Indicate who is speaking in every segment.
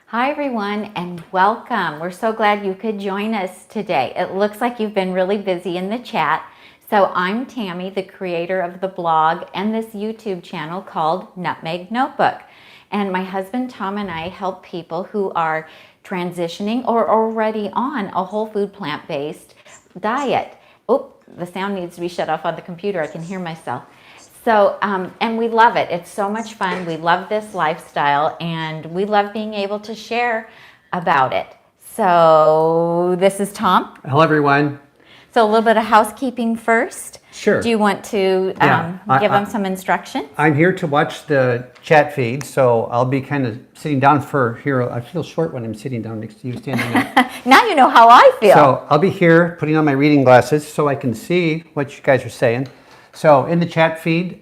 Speaker 1: Hi everyone and welcome. We're so glad you could join us today. It looks like you've been really busy in the chat. So I'm Tammy, the creator of the blog and this YouTube channel called Nutmeg Notebook. And my husband Tom and I help people who are transitioning or already on a whole food plant-based diet. Oh, the sound needs to be shut off on the computer. I can hear myself. So, and we love it. It's so much fun. We love this lifestyle and we love being able to share about it. So this is Tom.
Speaker 2: Hello, everyone.
Speaker 1: So a little bit of housekeeping first.
Speaker 2: Sure.
Speaker 1: Do you want to give them some instruction?
Speaker 2: I'm here to watch the chat feed, so I'll be kind of sitting down for here. I feel short when I'm sitting down next to you standing up.
Speaker 1: Now you know how I feel.
Speaker 2: So I'll be here putting on my reading glasses so I can see what you guys are saying. So in the chat feed,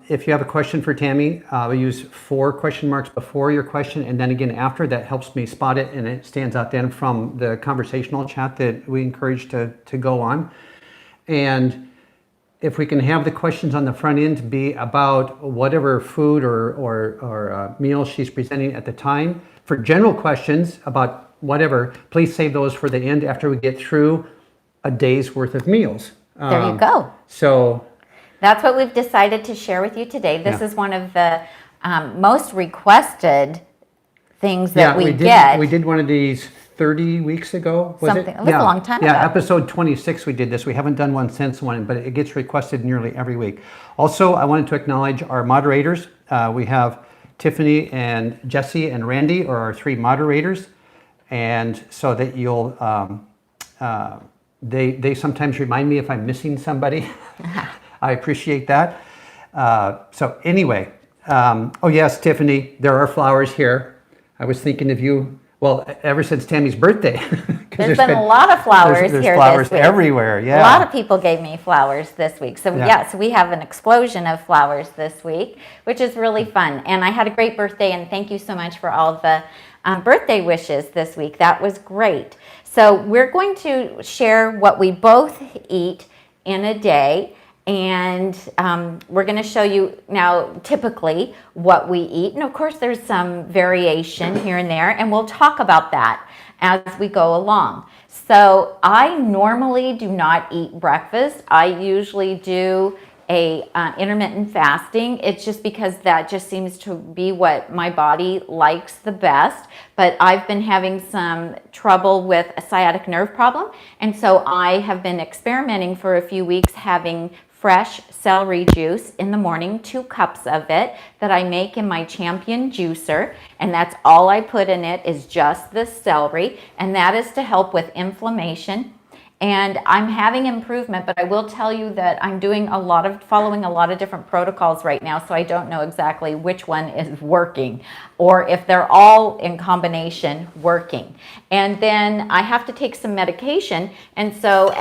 Speaker 2: if you have a question for Tammy, we use 4 question marks before your question and then again after. That helps me spot it and it stands out then from the conversational chat that we encourage to go on. And if we can have the questions on the front end be about whatever food or meal she's presenting at the time. For general questions about whatever, please save those for the end after we get through a day's worth of meals.
Speaker 1: There you go.
Speaker 2: So
Speaker 1: that's what we've decided to share with you today. This is one of the most requested things that we get.
Speaker 2: We did one of these 30 weeks ago.
Speaker 1: It was a long time ago.
Speaker 2: Yeah, episode 26 we did this. We haven't done one since one, but it gets requested nearly every week. Also, I wanted to acknowledge our moderators. We have Tiffany and Jesse and Randy are our 3 moderators. And so that you'll, they sometimes remind me if I'm missing somebody. I appreciate that. So anyway, oh yes, Tiffany, there are flowers here. I was thinking of you, well, ever since Tammy's birthday.
Speaker 1: There's been a lot of flowers
Speaker 2: there's
Speaker 1: here
Speaker 2: flowers
Speaker 1: this week.
Speaker 2: Everywhere, yeah.
Speaker 1: A lot of people gave me flowers this week. So so we have an explosion of flowers this week, which is really fun. And I had a great birthday and thank you so much for all the birthday wishes this week. That was great. So we're going to share what we both eat in a day. And we're going to show you now typically what we eat. And of course there's some variation here and there, and we'll talk about that as we go along. So I normally do not eat breakfast. I usually do a intermittent fasting. It's just because that just seems to be what my body likes the best. But I've been having some trouble with a sciatic nerve problem. And so I have been experimenting for a few weeks having fresh celery juice in the morning, 2 cups of it that I make in my Champion juicer. And that's all I put in it is just the celery. And that is to help with inflammation. And I'm having improvement, but I will tell you that I'm doing following a lot of different protocols right now, so I don't know exactly which one is working or if they're all in combination working. And then I have to take some medication, and so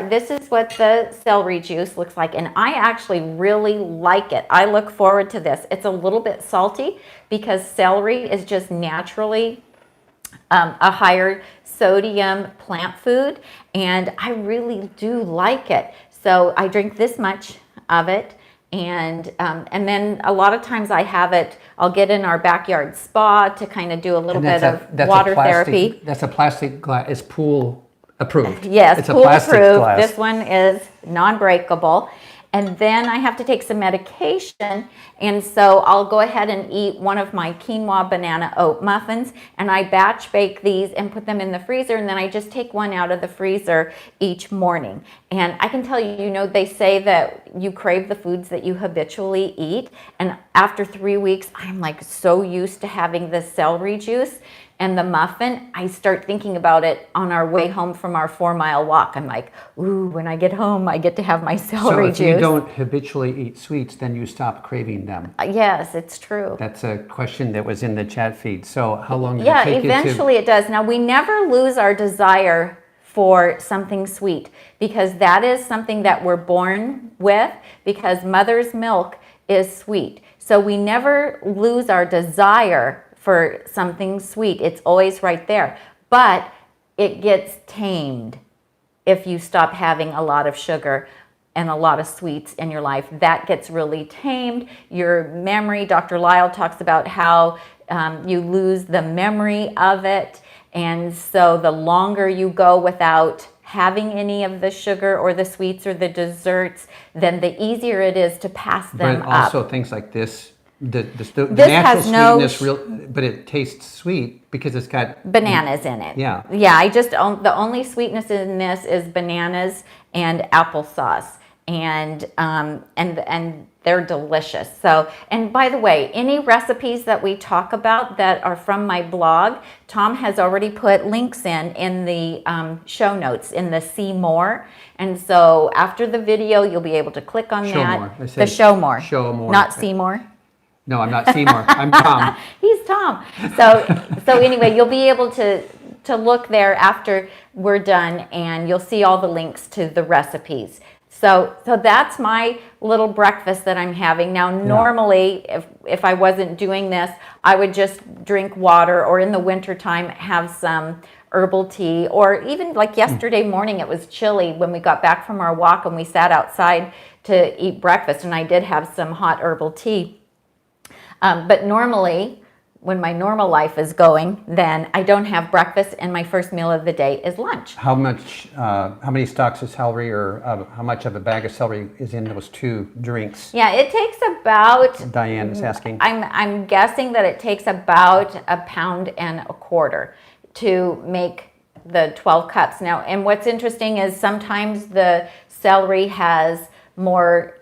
Speaker 1: this is what the celery juice looks like, and I actually really like it. I look forward to this. It's a little bit salty because celery is just naturally a higher sodium plant food, and I really do like it. So I drink this much of it, and then a lot of times I have it, I'll get in our backyard spa to kind of do a little bit of water therapy.
Speaker 2: That's a plastic glass. It's pool approved.
Speaker 1: Yes,
Speaker 2: it's
Speaker 1: pool
Speaker 2: a plastic
Speaker 1: approved.
Speaker 2: Glass.
Speaker 1: This one is non-breakable. And then I have to take some medication, and so I'll go ahead and eat one of my Quinoa Banana Oat Muffins, and I batch bake these and put them in the freezer, and then I just take one out of the freezer each morning. And I can tell you, you know, they say that you crave the foods that you habitually eat, and after 3 weeks, I'm like so used to having the celery juice and the muffin, I start thinking about it on our way home from our 4-mile walk. I'm like, ooh, when I get home, I get to have my celery juice.
Speaker 2: So if you don't habitually eat sweets, then you stop craving them.
Speaker 1: Yes, it's true.
Speaker 2: That's a question that was in the chat feed. So how long did it
Speaker 1: take
Speaker 2: you to...
Speaker 1: Yeah, eventually it does. Now, we never lose our desire for something sweet because that is something that we're born with because mother's milk is sweet. So we never lose our desire for something sweet. It's always right there. But it gets tamed if you stop having a lot of sugar and a lot of sweets in your life. That gets really tamed. Your memory, Dr. Lyle talks about how You lose the memory of it. And so the longer you go without having any of the sugar or the sweets or the desserts, then the easier it is to pass them
Speaker 2: But
Speaker 1: up.
Speaker 2: also things like this, the
Speaker 1: This
Speaker 2: natural
Speaker 1: has no
Speaker 2: sweetness, but it tastes sweet because it's got
Speaker 1: bananas in it.
Speaker 2: Yeah.
Speaker 1: Yeah, the only sweetness in this is bananas and applesauce. And they're delicious. So, and by the way, any recipes that we talk about that are from my blog, Tom has already put links in the show notes in the See More. And so after the video, you'll be able to click on
Speaker 2: Show
Speaker 1: that.
Speaker 2: More. I
Speaker 1: The
Speaker 2: said
Speaker 1: Show More.
Speaker 2: Show More.
Speaker 1: Not Seymour.
Speaker 2: No, I'm not Seymour. I'm Tom.
Speaker 1: He's Tom. So anyway, you'll be able to look there after we're done, and you'll see all the links to the recipes. So that's my little breakfast that I'm having. Now, normally, if I wasn't doing this, I would just drink water, or in the wintertime, have some herbal tea, or even like yesterday morning, it was chilly when we got back from our walk and we sat outside to eat breakfast, and I did have some hot herbal tea. But normally, when my normal life is going, then I don't have breakfast, and my first meal of the day is lunch.
Speaker 2: How many stalks of celery, or how much of a bag of celery is in those 2 drinks?
Speaker 1: Yeah, it takes about,
Speaker 2: Diane is asking.
Speaker 1: I'm guessing that it takes about 1.25 pounds to make the 12 cups. Now, and what's interesting is sometimes the celery has more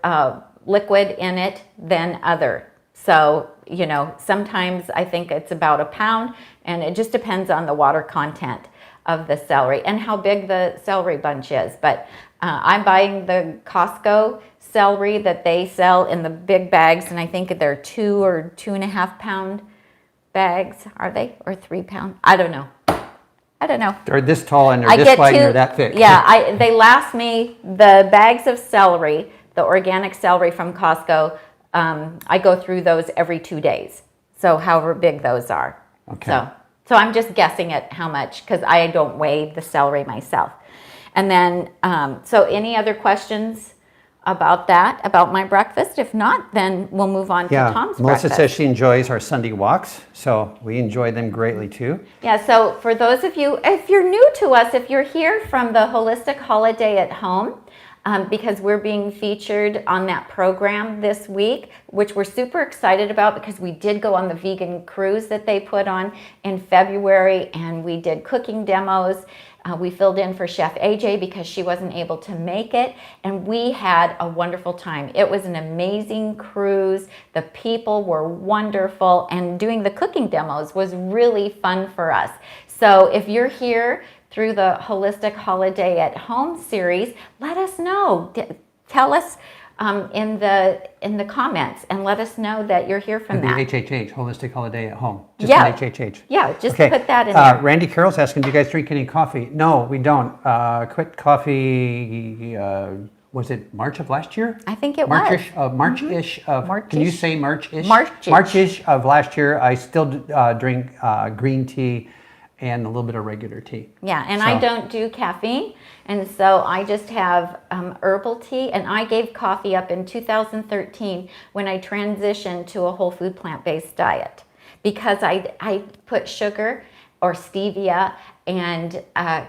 Speaker 1: liquid in it than other. So, you know, sometimes I think it's about 1 pound, and it just depends on the water content of the celery and how big the celery bunch is. But I'm buying the Costco celery that they sell in the big bags, and I think they're 2 or 2.5 pound bags. Are they? Or 3 pound? I don't know.
Speaker 2: They're this tall and they're this wide and they're that thick.
Speaker 1: Yeah, they last me, the bags of celery, the organic celery from Costco, I go through those every 2 days. So however big those are.
Speaker 2: Okay.
Speaker 1: So I'm just guessing at how much, because I don't weigh the celery myself. And then, so any other questions about that, about my breakfast? If not, then we'll move on to Tom's
Speaker 2: Melissa
Speaker 1: breakfast.
Speaker 2: says she enjoys our Sunday walks, so we enjoy them greatly too.
Speaker 1: Yeah, so for those of you, if you're new to us, if you're here from the Holistic Holiday at Home, because we're being featured on that program this week, which we're super excited about because we did go on the vegan cruise that they put on in February, and we did cooking demos. We filled in for Chef AJ because she wasn't able to make it, and we had a wonderful time. It was an amazing cruise. The people were wonderful, and doing the cooking demos was really fun for us. So if you're here through the Holistic Holiday at Home series, let us know. Tell us in the comments, and let us know that you're here from that.
Speaker 2: HHH, Holistic Holiday at Home. Just
Speaker 1: Yeah.
Speaker 2: HHH.
Speaker 1: Yeah, just
Speaker 2: Okay.
Speaker 1: put that in there.
Speaker 2: Randy Carroll's asking, do you guys drink any coffee? No, we don't. Quit coffee, was it March of last year?
Speaker 1: I think it
Speaker 2: March-ish,
Speaker 1: was.
Speaker 2: March-ish of, can you say March-ish?
Speaker 1: March-ish.
Speaker 2: March-ish of last year. I still drink green tea and a little bit of regular tea.
Speaker 1: Yeah, and
Speaker 2: So-
Speaker 1: I don't do caffeine, and so I just have herbal tea, and I gave coffee up in 2013 when I transitioned to a whole food plant-based diet, because I put sugar or stevia and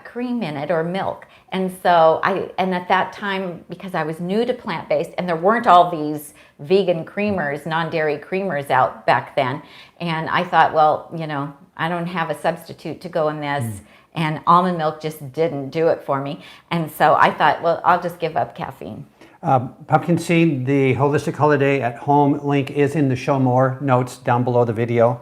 Speaker 1: cream in it, or milk. And so and at that time, because I was new to plant-based, and there weren't all these vegan creamers, non-dairy creamers out back then, and I thought, well, you know, I don't have a substitute to go in this, and almond milk just didn't do it for me. And so I thought, well, I'll just give up caffeine.
Speaker 2: Pumpkin Seed, the Holistic Holiday at Home link is in the Show More notes down below the video.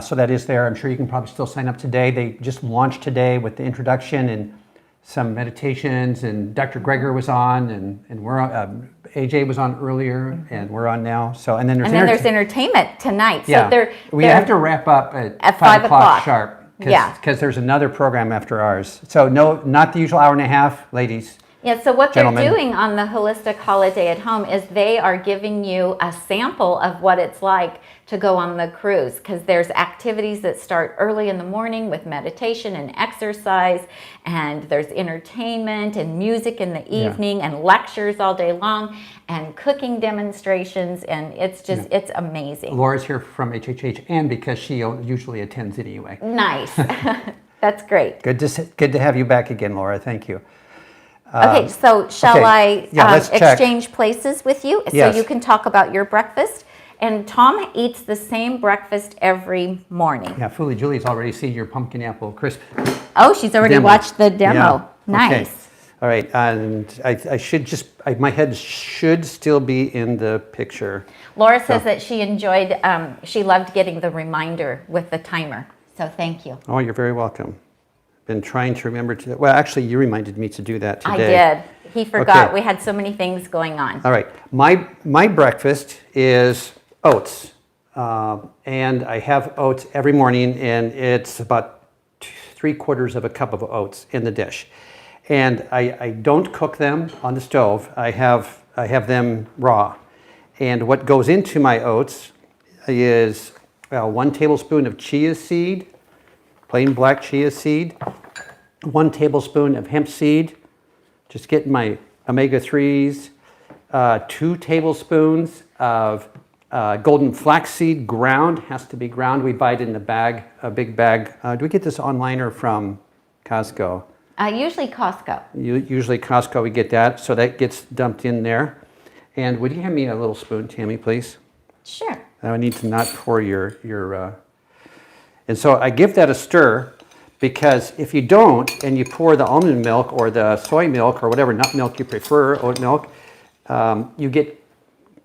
Speaker 2: So that is there. I'm sure you can probably still sign up today. They just launched today with the introduction and some meditations, and Dr. Greger was on, and we're on, AJ was on earlier, and we're on now. So and then there's
Speaker 1: entertainment tonight.
Speaker 2: Yeah,
Speaker 1: So
Speaker 2: we have to wrap up at
Speaker 1: 5 o'clock
Speaker 2: sharp.
Speaker 1: Yeah,
Speaker 2: because there's another program after ours. So no, not the usual hour and a half, ladies.
Speaker 1: Yeah, so what
Speaker 2: Gentlemen.
Speaker 1: they're doing on the Holistic Holiday at Home is they are giving you a sample of what it's like to go on the cruise, because there's activities that start early in the morning with meditation and exercise, and there's entertainment and music in the evening and lectures all day long and cooking demonstrations, and it's just it's amazing.
Speaker 2: Laura's here from HHH, and because she usually attends it anyway.
Speaker 1: Nice. That's great.
Speaker 2: Good to have you back again, Laura. Thank you.
Speaker 1: Okay, so shall I exchange places with you so you can talk about your breakfast? And Tom eats the same breakfast every morning.
Speaker 2: Yeah, Fooly Julie's already seen your pumpkin apple crisp.
Speaker 1: Oh, she's already watched the demo.
Speaker 2: Yeah.
Speaker 1: Nice.
Speaker 2: Okay. All right, and I should my head should still be in the picture.
Speaker 1: Laura says that she enjoyed, she loved getting the reminder with the timer. So thank you.
Speaker 2: Oh, you're very welcome. Been trying to remember to, well, actually, you reminded me to do that today.
Speaker 1: I did. He forgot. Okay. We had so many things going on.
Speaker 2: All right. My breakfast is oats. And I have oats every morning, and it's about 3/4 of a cup of oats in the dish. And I don't cook them on the stove. I have them raw. And what goes into my oats is 1 tablespoon of chia seed, plain black chia seed, 1 tablespoon of hemp seed, just getting my omega-3s, 2 tablespoons of golden flaxseed ground, has to be ground. We buy it in the bag, a big bag. Do we get this online or from Costco?
Speaker 1: Usually Costco.
Speaker 2: Usually Costco, we get that. So that gets dumped in there. And would you hand me a little spoon, Tammy, please?
Speaker 1: Sure.
Speaker 2: I need to not pour your and so I give that a stir, because if you don't and you pour the almond milk or the soy milk or whatever nut milk you prefer, oat milk, you get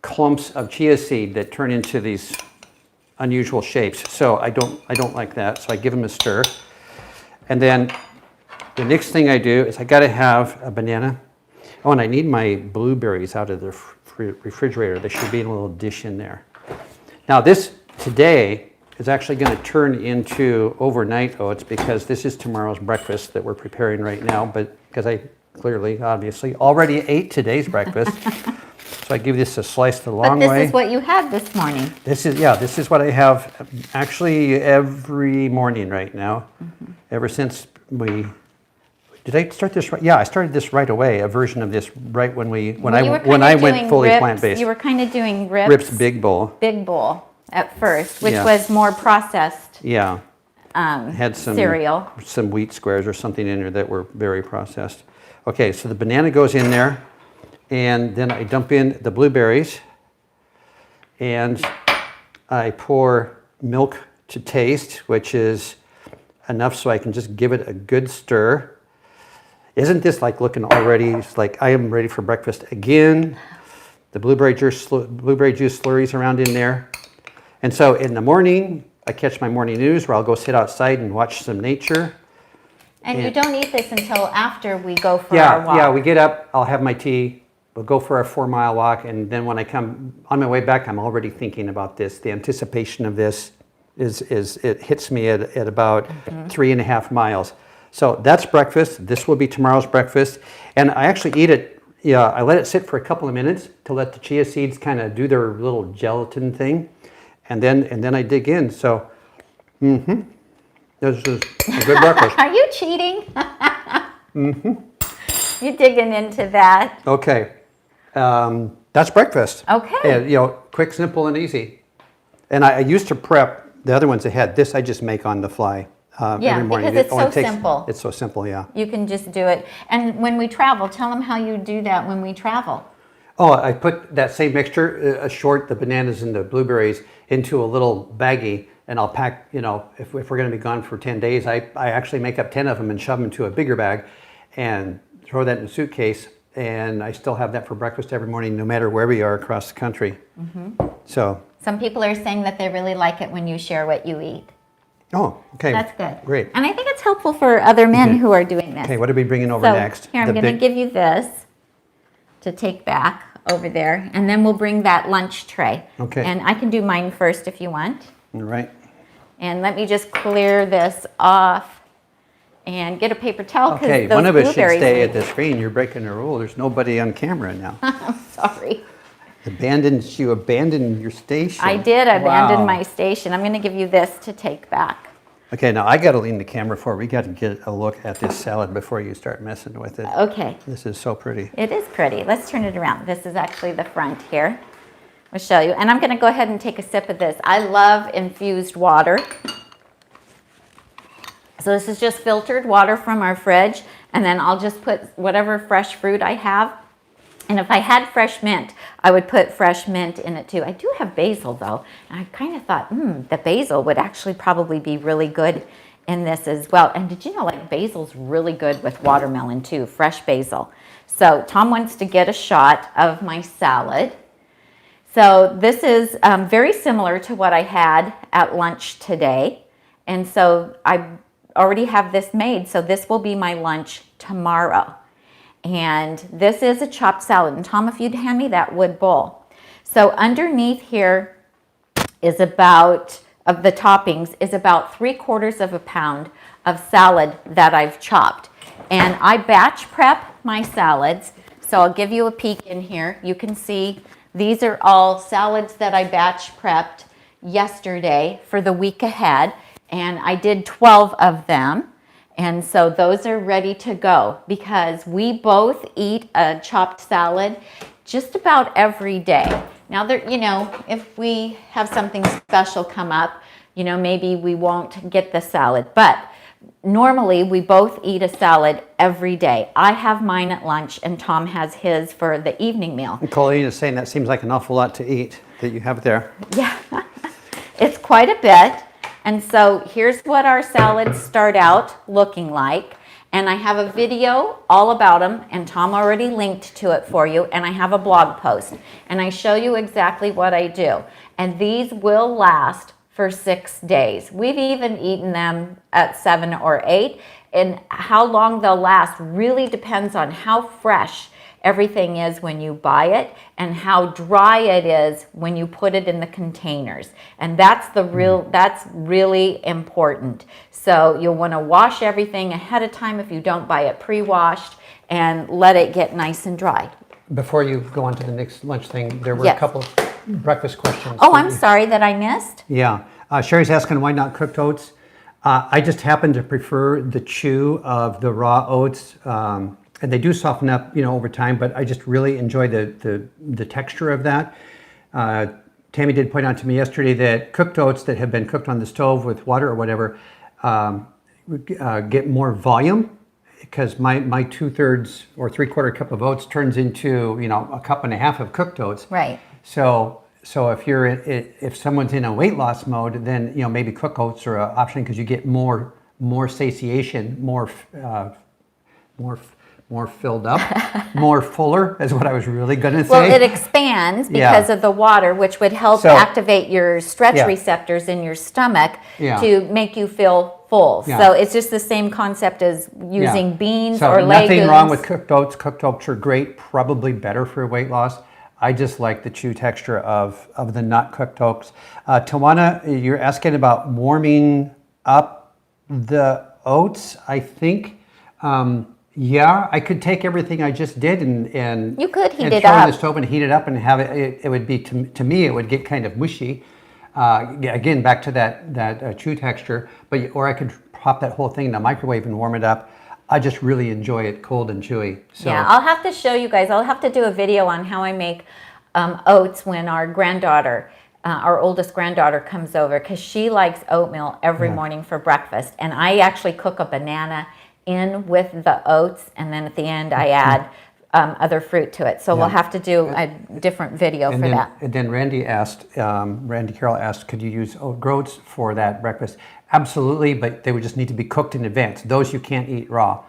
Speaker 2: clumps of chia seed that turn into these unusual shapes. So I don't like that. So I give them a stir. And then the next thing I do is I got to have a banana. Oh, and I need my blueberries out of the refrigerator. They should be in a little dish in there. Now this today is actually going to turn into overnight oats, because this is tomorrow's breakfast that we're preparing right now, but because I clearly, obviously, already ate today's breakfast. So I give this a slice the long way.
Speaker 1: But this is what you had this morning.
Speaker 2: This is what I have actually every morning right now, ever since did I start this right? Yeah, I started this right away, a version of this right when I went fully plant-based.
Speaker 1: You were kind of doing
Speaker 2: Rips Big Bowl.
Speaker 1: Big Bowl at first, which was more processed.
Speaker 2: Yeah. Had some
Speaker 1: cereal.
Speaker 2: Some wheat squares or something in there that were very processed. Okay, so the banana goes in there, and then I dump in the blueberries, and I pour milk to taste, which is enough so I can just give it a good stir. Isn't this like looking already, it's like I am ready for breakfast again. The blueberry juice slurries around in there. And so in the morning, I catch my morning news where I'll go sit outside and watch some nature.
Speaker 1: And you don't eat this until after we go for our walk.
Speaker 2: Yeah, we get up, I'll have my tea, we'll go for our 4-mile walk, and then when I come on my way back, I'm already thinking about this. The anticipation of this it hits me at about 3.5 miles. So that's breakfast. This will be tomorrow's breakfast. And I actually eat it, I let it sit for a couple of minutes to let the chia seeds kind of do their little gelatin thing. And then I dig in. So, this is a good breakfast.
Speaker 1: Are you cheating? You're digging into that.
Speaker 2: Okay. That's breakfast.
Speaker 1: Okay.
Speaker 2: And, quick, simple, and easy. And I used to prep the other ones ahead. This I just make on the fly. Every morning.
Speaker 1: Because it's so simple.
Speaker 2: It's so simple, yeah.
Speaker 1: You can just do it. And when we travel, tell them how you do that when we travel.
Speaker 2: Oh, I put that same mixture, the bananas and the blueberries, into a little baggie, and I'll pack, if we're going to be gone for 10 days, I actually make up 10 of them and shove them into a bigger bag and throw that in a suitcase, and I still have that for breakfast every morning, no matter where we are across the country. So.
Speaker 1: Some people are saying that they really like it when you share what you eat.
Speaker 2: Oh, okay.
Speaker 1: That's good.
Speaker 2: Great.
Speaker 1: And I think it's helpful for other men who are doing this.
Speaker 2: Okay, what are we bringing over next?
Speaker 1: Here, I'm going to give you this to take back over there, and then we'll bring that lunch tray.
Speaker 2: Okay.
Speaker 1: And I can do mine first if you want.
Speaker 2: All right.
Speaker 1: And let me just clear this off and get a paper towel.
Speaker 2: Okay, one of us should stay at the screen. You're breaking the rule. There's nobody on camera now.
Speaker 1: I'm sorry.
Speaker 2: You abandoned your station.
Speaker 1: I did abandon
Speaker 2: Wow.
Speaker 1: my station. I'm going to give you this to take back.
Speaker 2: Okay, now I got to lean the camera forward. We got to get a look at this salad before you start messing with it.
Speaker 1: Okay.
Speaker 2: This is so pretty.
Speaker 1: It is pretty. Let's turn it around. This is actually the front here. I'll show you. And I'm going to go ahead and take a sip of this. I love infused water. So this is just filtered water from our fridge. And then I'll just put whatever fresh fruit I have. And if I had fresh mint, I would put fresh mint in it too. I do have basil though. And I kind of thought, the basil would actually probably be really good in this as well. And did you know, like, basil's really good with watermelon too, fresh basil. So Tom wants to get a shot of my salad. So this is very similar to what I had at lunch today. And so I already have this made. So this will be my lunch tomorrow. And this is a chopped salad. And Tom, if you'd hand me that wood bowl. So underneath here is about, of the toppings, is about 3/4 of a pound of salad that I've chopped. And I batch prep my salads. So I'll give you a peek in here. You can see these are all salads that I batch prepped yesterday for the week ahead. And I did 12 of them. And so those are ready to go because we both eat a chopped salad just about every day. Now, there, you know, if we have something special come up, you know, maybe we won't get the salad. But normally we both eat a salad every day. I have mine at lunch and Tom has his for the evening meal.
Speaker 2: Colleen is saying that seems like an awful lot to eat that you have there.
Speaker 1: Yeah, it's quite a bit. And so here's what our salads start out looking like. And I have a video all about them, and Tom already linked to it for you, and I have a blog post. And I show you exactly what I do. And these will last for 6 days. We've even eaten them at 7 or 8. And how long they'll last really depends on how fresh everything is when you buy it and how dry it is when you put it in the containers. And that's that's really important. So you'll want to wash everything ahead of time if you don't buy it pre-washed and let it get nice and dry.
Speaker 2: Before you go on to the next lunch thing, there were
Speaker 1: Yes.
Speaker 2: a couple of breakfast questions.
Speaker 1: Oh, I'm sorry that I missed.
Speaker 2: Yeah. Sherry's asking why not cooked oats. I just happen to prefer the chew of the raw oats. And they do soften up, you know, over time, but I just really enjoy the texture of that. Tami did point out to me yesterday that cooked oats that have been cooked on the stove with water or whatever get more volume because my 2/3 or 3/4 cup of oats turns into, you know, a cup and a half of cooked oats.
Speaker 1: Right.
Speaker 2: So if someone's in a weight loss mode, then, you know, maybe cooked oats are an option because you get more satiation, more filled up, more fuller is what I was really going to say.
Speaker 1: Well, it expands because of the water, which would help activate your stretch receptors in your stomach to make you feel full.
Speaker 2: Yeah.
Speaker 1: So it's just the same concept as using beans
Speaker 2: so
Speaker 1: or legumes.
Speaker 2: Nothing wrong with cooked oats. Cooked oats are great, probably better for weight loss. I just like the chew texture of the not cooked oats. Tawana, you're asking about warming up the oats, I think. Yeah, I could take everything I just did and
Speaker 1: you could heat it
Speaker 2: throw it in
Speaker 1: up.
Speaker 2: the stove and heat it up and have it. It would be to me it would get kind of mushy. Again, back to that chew texture. Or I could pop that whole thing in the microwave and warm it up. I just really enjoy it cold and chewy. So.
Speaker 1: Yeah, I'll have to show you guys. I'll have to do a video on how I make oats when our granddaughter, our oldest granddaughter, comes over because she likes oatmeal every morning for breakfast. And I actually cook a banana in with the oats, and then at the end I add other fruit to it. So we'll have to do a different video for that.
Speaker 2: And then Randy Carroll asked, could you use oat groats for that breakfast? Absolutely, but they would just need to be cooked in advance. Those you can't eat raw.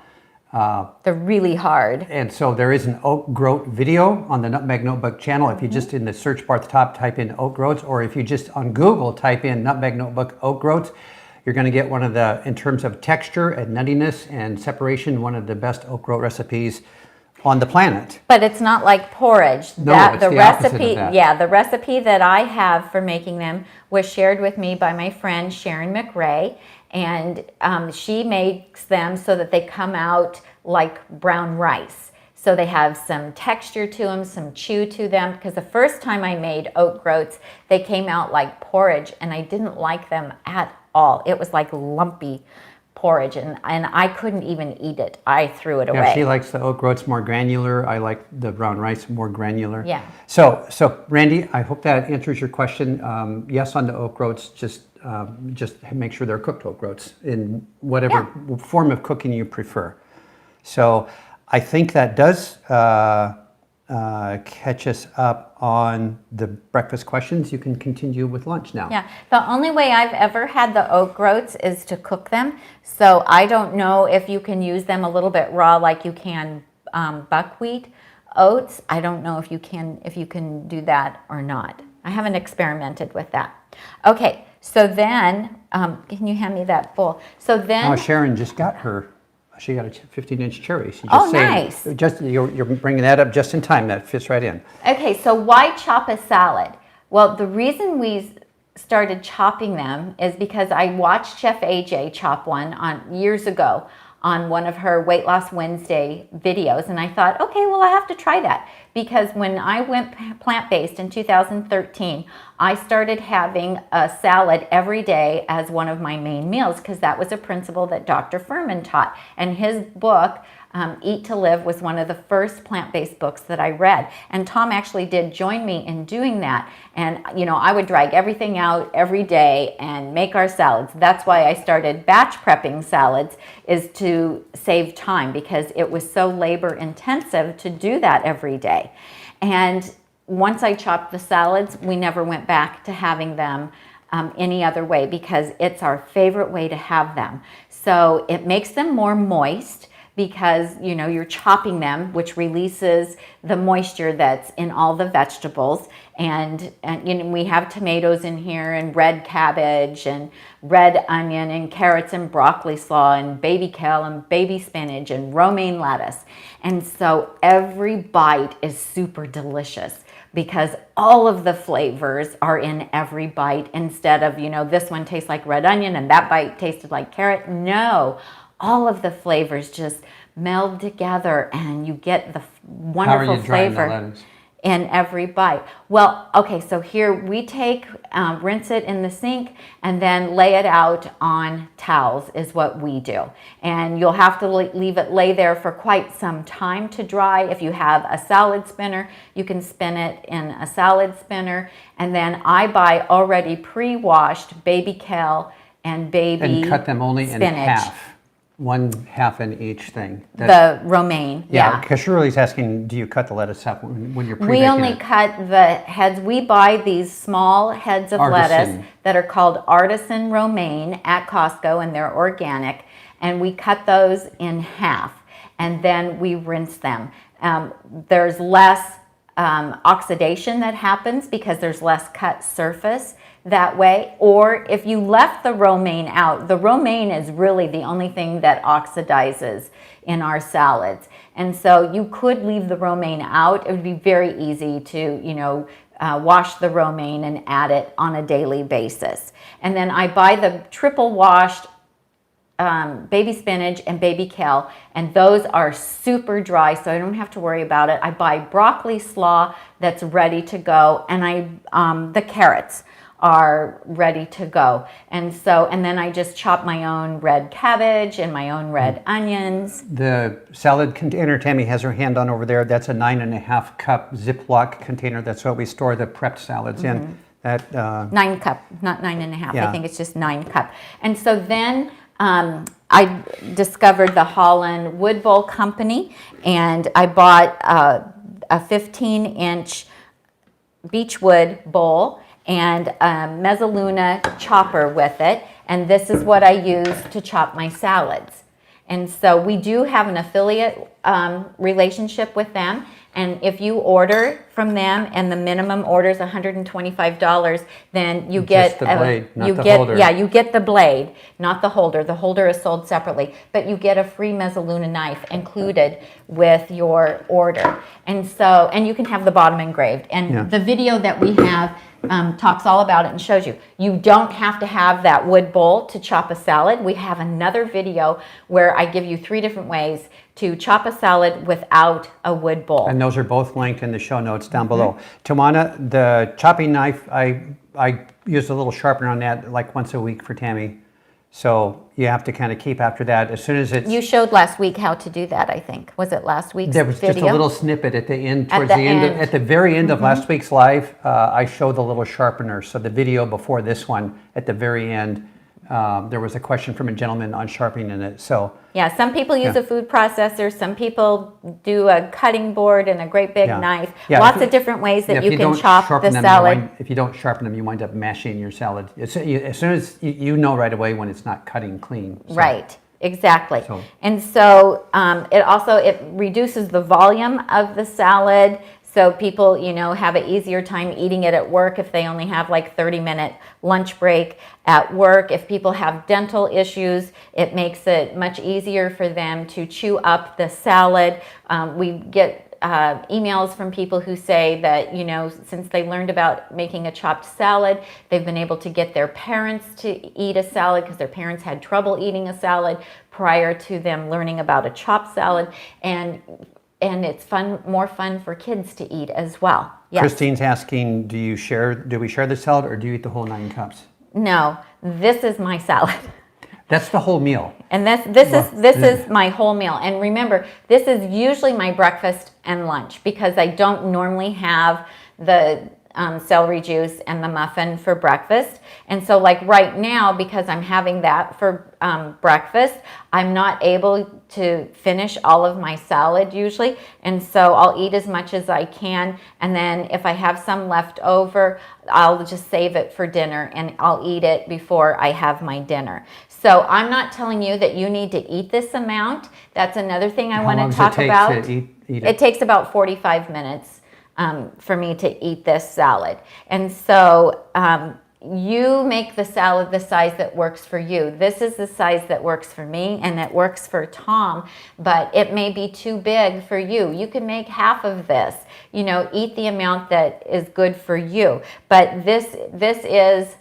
Speaker 1: They're really hard.
Speaker 2: And so there is an oat groat video on the Nutmeg Notebook channel. If you just in the search bar at the top type in oat groats, or if you just on Google type in Nutmeg Notebook oat groats, you're going to get one of the, in terms of texture and nuttiness and separation, one of the best oat groat recipes on the planet.
Speaker 1: But it's not like porridge.
Speaker 2: No, it's
Speaker 1: the
Speaker 2: the
Speaker 1: recipe,
Speaker 2: opposite of that.
Speaker 1: yeah, the recipe that I have for making them was shared with me by my friend Sharon McRae, and she makes them so that they come out like brown rice. So they have some texture to them, some chew to them, because the first time I made oat groats, they came out like porridge, and I didn't like them at all. It was like lumpy porridge, and I couldn't even eat it. I threw it away.
Speaker 2: Yeah, she likes the oat groats more granular. I like the brown rice more granular.
Speaker 1: Yeah.
Speaker 2: So Randy, I hope that answers your question. Yes, on the oat groats, just make sure they're cooked oat groats in whatever form of cooking you prefer. So I think that does catch us up on the breakfast questions. You can continue with lunch now.
Speaker 1: Yeah, the only way I've ever had the oat groats is to cook them. So I don't know if you can use them a little bit raw like you can buckwheat oats. I don't know if you can do that or not. I haven't experimented with that. Okay, so then, can you hand me that bowl? So then...
Speaker 2: Oh, Sharon just got her. She got a 15-inch cherry. She just
Speaker 1: oh, nice.
Speaker 2: You're bringing that up just in time. That fits right in.
Speaker 1: Okay, so why chop a salad? Well, the reason we started chopping them is because I watched Chef AJ chop one years ago on one of her Weight Loss Wednesday videos, and I thought, okay, well, I have to try that, because when I went plant-based in 2013, I started having a salad every day as one of my main meals, because that was a principle that Dr. Furman taught, and his book, Eat to Live, was one of the first plant-based books that I read. And Tom actually did join me in doing that. And, you know, I would drag everything out every day and make our salads. That's why I started batch prepping salads, is to save time, because it was so labor intensive to do that every day. And once I chopped the salads, we never went back to having them any other way, because it's our favorite way to have them. So it makes them more moist, because, you know, you're chopping them, which releases the moisture that's in all the vegetables. And you know, we have tomatoes in here, and red cabbage, and red onion, and carrots, and broccoli slaw, and baby kale, and baby spinach, and romaine lettuce. And so every bite is super delicious, because all of the flavors are in every bite, instead of, you know, this one tastes like red onion and that bite tasted like carrot. No, all of the flavors just meld together, and you get the wonderful flavor in every bite. Well, okay, so here we take, rinse it in the sink, and then lay it out on towels is what we do. And you'll have to leave it lay there for quite some time to dry. If you have a salad spinner, you can spin it in a salad spinner. And then I buy already pre-washed baby kale and baby
Speaker 2: And cut them only
Speaker 1: spinach.
Speaker 2: in half. One half in each thing.
Speaker 1: The romaine,
Speaker 2: Yeah, because Shirley's asking, do you cut the lettuce up when you're pre-baking
Speaker 1: We only
Speaker 2: it?
Speaker 1: cut the heads. We buy these small heads of lettuce that are called artisan romaine at Costco, and they're organic. And we cut those in half, and then we rinse them. There's less oxidation that happens, because there's less cut surface that way. Or if you left the romaine out, the romaine is really the only thing that oxidizes in our salads. And so you could leave the romaine out. It would be very easy to, you know, wash the romaine and add it on a daily basis. And then I buy the triple washed baby spinach and baby kale, and those are super dry, so I don't have to worry about it. I buy broccoli slaw that's ready to go, and the carrots are ready to go. And then I just chop my own red cabbage and my own red onions.
Speaker 2: The salad container Tammy has her hand on over there, that's a 9.5 cup Ziploc container. That's what we store the prepped salads in. That
Speaker 1: 9 cup, not 9.5.
Speaker 2: Yeah.
Speaker 1: I think it's just 9 cup. And so then I discovered the Holland Wood Bowl Company, and I bought a 15-inch beechwood bowl and a mezzaluna chopper with it, and this is what I use to chop my salads. And so we do have an affiliate relationship with them, and if you order from them and the minimum order is $125, then you get
Speaker 2: the blade, not the holder.
Speaker 1: Yeah, you get the blade, not the holder. The holder is sold separately, but you get a free mezzaluna knife included with your order. And you can have the bottom engraved. And the video that we have talks all about it and shows you. You don't have to have that wood bowl to chop a salad. We have another video where I give you 3 different ways to chop a salad without a wood bowl.
Speaker 2: And those are both linked in the show notes down below. Tawana, the chopping knife, I use a little sharpener on that like once a week for Tami. So you have to kind of keep after that. As soon as it's...
Speaker 1: You showed last week how to do that, I think. Was it last week's
Speaker 2: video? There was just a little snippet at the end, towards the end. At the very end of last week's live, I showed the little sharpener. So the video before this one, at the very end, there was a question from a gentleman on sharpening in it. So
Speaker 1: yeah, some people use a food processor. Some people do a cutting board and a great big knife.
Speaker 2: Yeah,
Speaker 1: Lots of different ways that you can chop the salad.
Speaker 2: If you don't sharpen them, you wind up mashing your salad. As soon as you know right away when it's not cutting clean. So.
Speaker 1: Right. Exactly. And so it reduces the volume of the salad. So people, have an easier time eating it at work if they only have like 30-minute lunch break at work. If people have dental issues, it makes it much easier for them to chew up the salad. We get emails from people who say that, since they learned about making a chopped salad, they've been able to get their parents to eat a salad because their parents had trouble eating a salad prior to them learning about a chopped salad. And it's more fun for kids to eat as well. Yes.
Speaker 2: Christine's asking, do we share the salad or do you eat the whole 9 cups?
Speaker 1: No, this is my salad.
Speaker 2: That's the whole meal.
Speaker 1: And this is my whole meal. And remember, this is usually my breakfast and lunch because I don't normally have the celery juice and the muffin for breakfast. And so like right now, because I'm having that for breakfast, I'm not able to finish all of my salad usually. And so I'll eat as much as I can. And then if I have some left over, I'll just save it for dinner and I'll eat it before I have my dinner. So I'm not telling you that you need to eat this amount. That's another thing I want to talk about.
Speaker 2: How long does it take to eat it?
Speaker 1: It takes about 45 minutes. For me to eat this salad. And so you make the salad the size that works for you. This is the size that works for me and it works for Tom, but it may be too big for you. You can make half of this, eat the amount that is good for you. But this is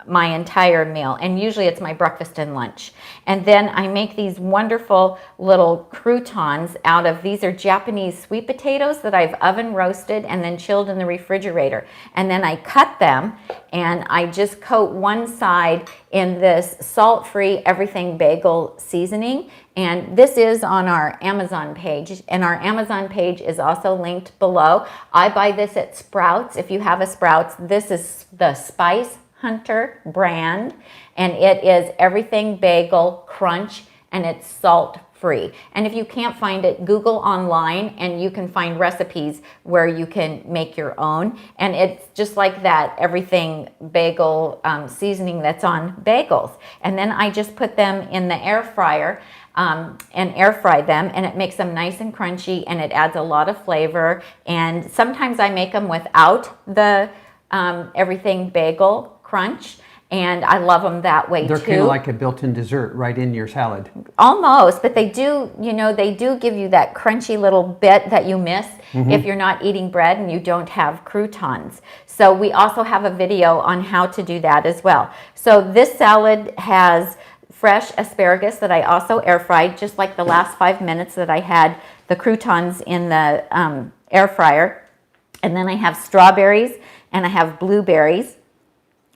Speaker 1: my entire meal, and usually it's my breakfast and lunch. And then I make these wonderful little croutons out of, these are Japanese sweet potatoes that I've oven roasted and then chilled in the refrigerator. And then I cut them and I just coat one side in this salt-free everything bagel seasoning. And this is on our Amazon page, and our Amazon page is also linked below. I buy this at Sprouts. If you have a Sprouts, this is the Spice Hunter brand, and it is everything bagel crunch, and it's salt free. And if you can't find it, Google online and you can find recipes where you can make your own. And it's just like that everything bagel seasoning that's on bagels. And then I just put them in the air fryer and air fry them, and it makes them nice and crunchy, and it adds a lot of flavor. And sometimes I make them without the everything bagel crunch, and I love them that way too.
Speaker 2: They're kind of like a built-in dessert right in your salad.
Speaker 1: Almost, but they do, they do give you that crunchy little bit that you miss if you're not eating bread and you don't have croutons. So we also have a video on how to do that as well. So this salad has fresh asparagus that I also air fried, just like the last 5 minutes that I had the croutons in the air fryer. And then I have strawberries and I have blueberries.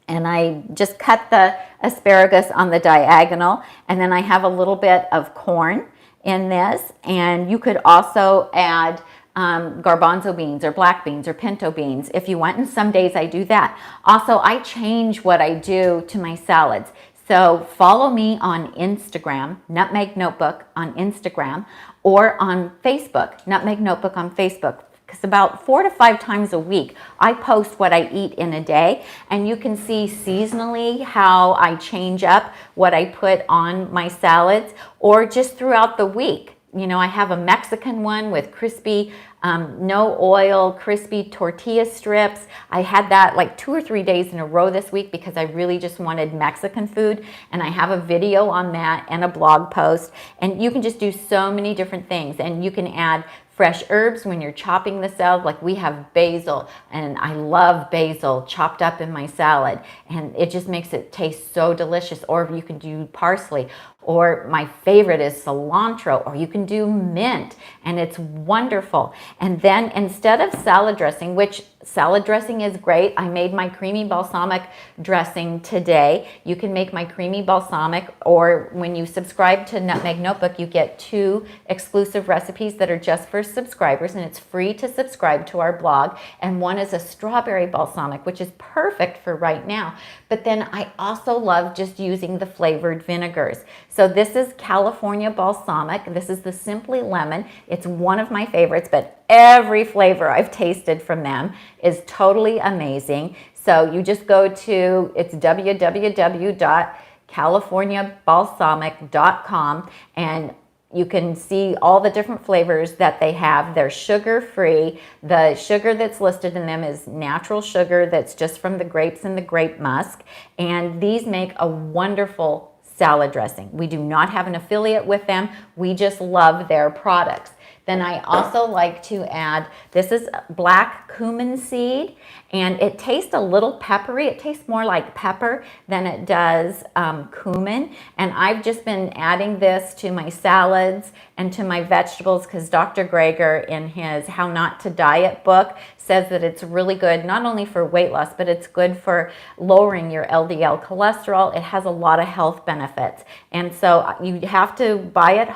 Speaker 1: And I just cut the asparagus on the diagonal. And then I have a little bit of corn in this. And you could also add garbanzo beans or black beans or pinto beans if you want. And some days I do that. Also, I change what I do to my salads. So follow me on Instagram, Nutmeg Notebook on Instagram, or on Facebook, Nutmeg Notebook on Facebook. Because about 4 to 5 times a week, I post what I eat in a day, and you can see seasonally how I change up what I put on my salads, or just throughout the week. I have a Mexican one with crispy, no oil, crispy tortilla strips. I had that like 2 or 3 days in a row this week because I really just wanted Mexican food, and I have a video on that and a blog post. And you can just do so many different things, and you can add fresh herbs when you're chopping the salad. Like we have basil, and I love basil chopped up in my salad, and it just makes it taste so delicious. Or you can do parsley, or my favorite is cilantro, or you can do mint, and it's wonderful. And then instead of salad dressing, which salad dressing is great, I made my creamy balsamic dressing today. You can make my creamy balsamic, or when you subscribe to Nutmeg Notebook, you get 2 exclusive recipes that are just for subscribers, and it's free to subscribe to our blog. And one is a strawberry balsamic, which is perfect for right now. But then I also love just using the flavored vinegars. So this is California balsamic. This is the Simply Lemon. It's one of my favorites, but every flavor I've tasted from them is totally amazing. So you just go to, it's www.californiabalsamic.com, and you can see all the different flavors that they have. They're sugar-free. The sugar that's listed in them is natural sugar that's just from the grapes and the grape musk. And these make a wonderful salad dressing. We do not have an affiliate with them. We just love their products. Then I also like to add, this is black cumin seed, and it tastes a little peppery. It tastes more like pepper than it does cumin. And I've just been adding this to my salads and to my vegetables because Dr. Greger, in his How Not to Diet book, says that it's really good not only for weight loss, but it's good for lowering your LDL cholesterol. It has a lot of health benefits. And so you have to buy it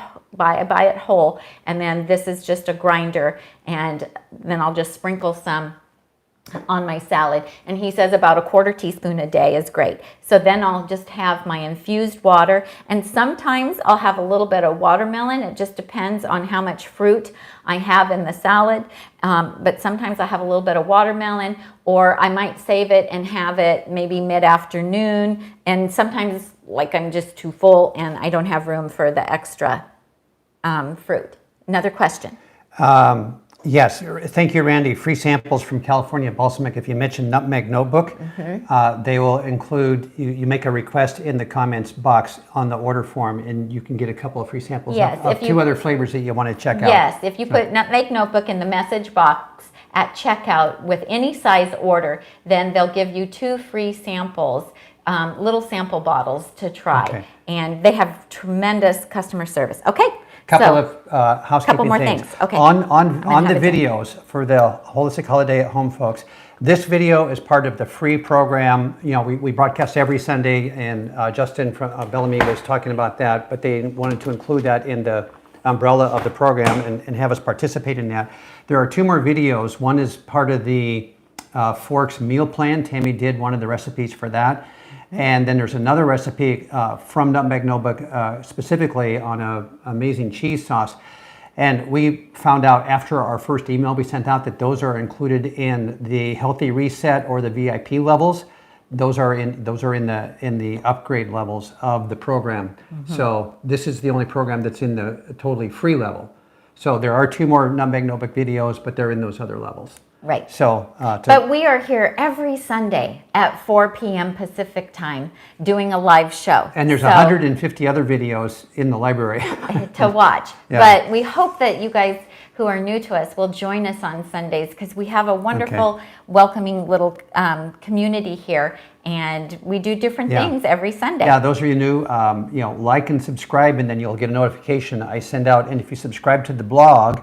Speaker 1: whole, and then this is just a grinder, and then I'll just sprinkle some on my salad. And he says about a 1/4 teaspoon a day is great. So then I'll just have my infused water, and sometimes I'll have a little bit of watermelon. It just depends on how much fruit I have in the salad, but sometimes I have a little bit of watermelon, or I might save it and have it maybe mid-afternoon, and sometimes like I'm just too full and I don't have room for the extra fruit. Another question.
Speaker 2: Yes, thank you, Randy. Free samples from California Balsamic. If you mention Nutmeg Notebook, they will include, you make a request in the comments box on the order form, and you can get a couple of free samples of 2 other flavors that you want to check out.
Speaker 1: Yes, if you put Nutmeg Notebook in the message box at checkout with any size order, then they'll give you 2 free samples, little sample bottles to try. Okay. And they have tremendous customer service. Okay.
Speaker 2: Couple of housekeeping
Speaker 1: couple more
Speaker 2: things.
Speaker 1: Okay.
Speaker 2: On the videos for the Holistic Holiday at Home folks, this video is part of the free program. You know, we broadcast every Sunday, and Justin from Bellamy was talking about that, but they wanted to include that in the umbrella of the program and have us participate in that. There are 2 more videos. One is part of the Forks meal plan. Tami did one of the recipes for that. And then there's another recipe from Nutmeg Notebook specifically on an amazing cheese sauce. And we found out after our first email we sent out that those are included in the Healthy Reset or the VIP levels. Those are in the upgrade levels of the program. So this is the only program that's in the totally free level. So there are 2 more Nutmeg Notebook videos, but they're in those other levels.
Speaker 1: Right.
Speaker 2: So,
Speaker 1: but we are here every Sunday at 4 p.m. Pacific time doing a live show.
Speaker 2: And there's 150 other videos in the library
Speaker 1: to watch. Yeah. But we hope that you guys who are new to us will join us on Sundays, because we have a wonderful, welcoming little community here, and we do different things every Sunday.
Speaker 2: Yeah, those of you new, like and subscribe, and then you'll get a notification I send out. And if you subscribe to the blog,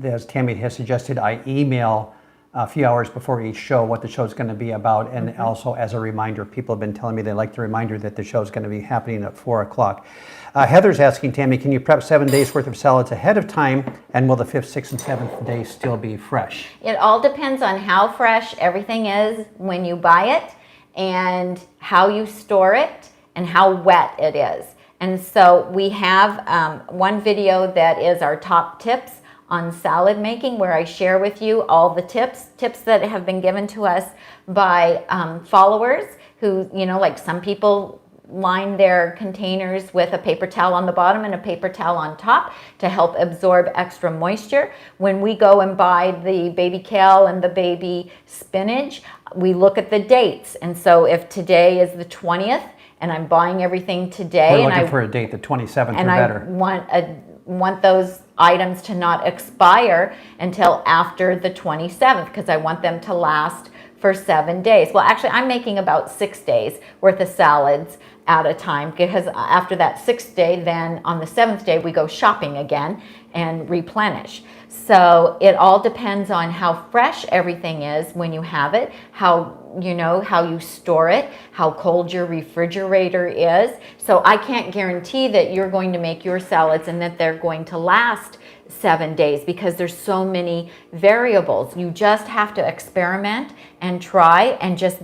Speaker 2: as Tami has suggested, I email a few hours before each show what the show is going to be about, and also as a reminder. People have been telling me they like the reminder that the show is going to be happening at 4 o'clock. Heather's asking, Tami, can you prep 7 days worth of salads ahead of time, and will the 5th, 6th, and 7th day still be fresh?
Speaker 1: It all depends on how fresh everything is when you buy it, and how you store it, and how wet it is. And so we have one video that is our top tips on salad making, where I share with you all the tips that have been given to us by followers who, like some people line their containers with a paper towel on the bottom and a paper towel on top to help absorb extra moisture. When we go and buy the baby kale and the baby spinach, we look at the dates. And so if today is the 20th and I'm buying everything today,
Speaker 2: we're looking for a date, the 27th or better.
Speaker 1: I want those items to not expire until after the 27th because I want them to last for 7 days. Well, actually, I'm making about 6 days worth of salads at a time because after that 6th day, then on the 7th day, we go shopping again and replenish. So it all depends on how fresh everything is when you have it, how you store it, how cold your refrigerator is. So I can't guarantee that you're going to make your salads and that they're going to last 7 days because there's so many variables. You just have to experiment and try and just,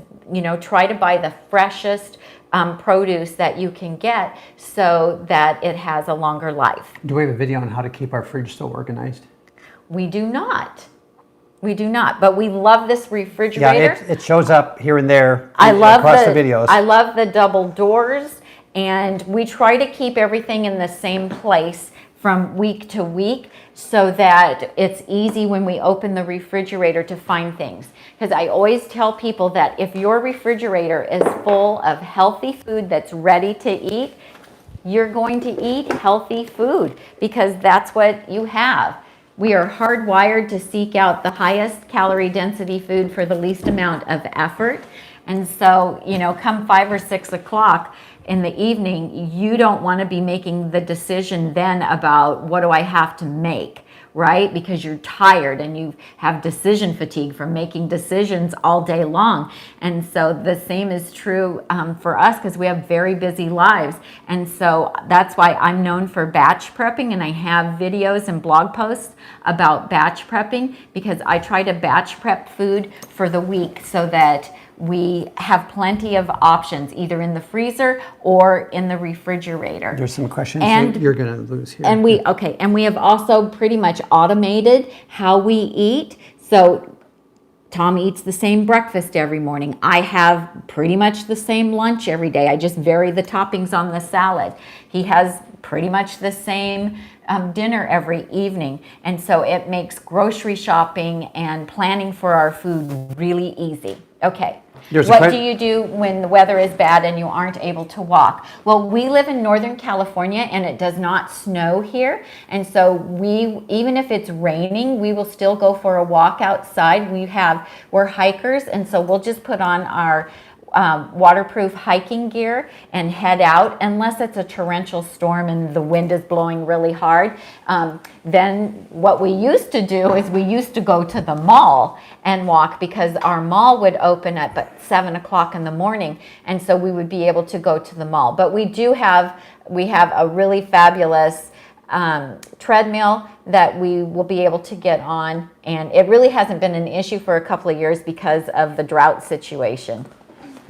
Speaker 1: try to buy the freshest produce that you can get so that it has a longer life.
Speaker 2: Do we have a video on how to keep our fridge so organized?
Speaker 1: We do not. But we love this refrigerator.
Speaker 2: Yeah, it shows up here and there
Speaker 1: across
Speaker 2: the videos.
Speaker 1: I love the double doors, and we try to keep everything in the same place from week to week so that it's easy when we open the refrigerator to find things. Because I always tell people that if your refrigerator is full of healthy food that's ready to eat, you're going to eat healthy food because that's what you have. We are hardwired to seek out the highest calorie density food for the least amount of effort. And so, come 5 or 6 o'clock in the evening, you don't want to be making the decision then about what do I have to make, right? Because you're tired and you have decision fatigue from making decisions all day long. And so the same is true for us because we have very busy lives. And so that's why I'm known for batch prepping, and I have videos and blog posts about batch prepping because I try to batch prep food for the week so that we have plenty of options either in the freezer or in the refrigerator.
Speaker 2: There's some questions that you're going to lose here.
Speaker 1: And we have also pretty much automated how we eat. So Tom eats the same breakfast every morning. I have pretty much the same lunch every day. I just vary the toppings on the salad. He has pretty much the same dinner every evening. And so it makes grocery shopping and planning for our food really easy. Okay. What do you do when the weather is bad and you aren't able to walk? Well, we live in Northern California and it does not snow here. And so even if it's raining, we will still go for a walk outside. We're hikers, and so we'll just put on our waterproof hiking gear and head out unless it's a torrential storm and the wind is blowing really hard. Then what we used to do is we used to go to the mall and walk because our mall would open at 7 o'clock in the morning, and so we would be able to go to the mall. But we have a really fabulous treadmill that we will be able to get on, and it really hasn't been an issue for a couple of years because of the drought situation.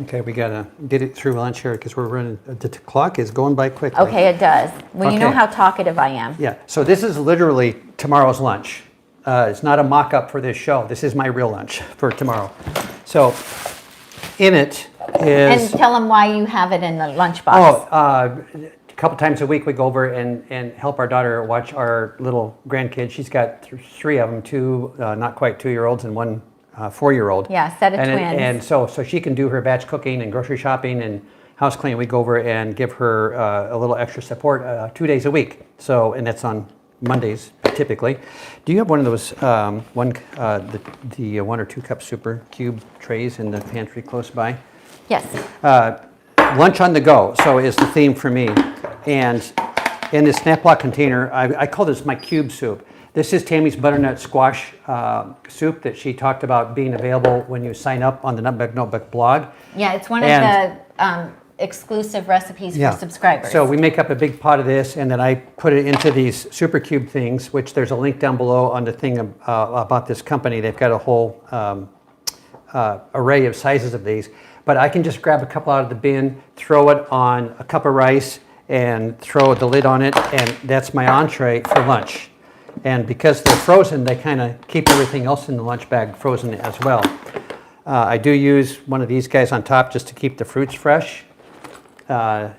Speaker 2: Okay, we got to get it through lunch here because we're running, the clock is going by quickly.
Speaker 1: Okay, it does. Well, you know how talkative I am.
Speaker 2: Yeah, so this is literally tomorrow's lunch. It's not a mock-up for this show. This is my real lunch for tomorrow. So in it is...
Speaker 1: And tell them why you have it in the lunchbox.
Speaker 2: A couple times a week we go over and help our daughter watch our little grandkids. She's got 3 of them, 2 not quite 2-year-olds and 1 4-year-old.
Speaker 1: Yeah, set of twins.
Speaker 2: And so she can do her batch cooking and grocery shopping and house cleaning. We go over and give her a little extra support 2 days a week. So, and that's on Mondays typically. Do you have one of those the 1 or 2 cup super cube trays in the pantry close by?
Speaker 1: Yes.
Speaker 2: Lunch on the go, so is the theme for me. And in this Snap-Lock container, I call this my cube soup. This is Tami's butternut squash soup that she talked about being available when you sign up on the Nutmeg Notebook blog.
Speaker 1: Yeah, it's one of the exclusive recipes for subscribers.
Speaker 2: So we make up a big pot of this, and then I put it into these super cube things, which there's a link down below on the thing about this company. They've got a whole array of sizes of these. But I can just grab a couple out of the bin, throw it on a cup of rice, and throw the lid on it, and that's my entree for lunch. And because they're frozen, they kind of keep everything else in the lunch bag frozen as well. I do use one of these guys on top just to keep the fruits fresh. A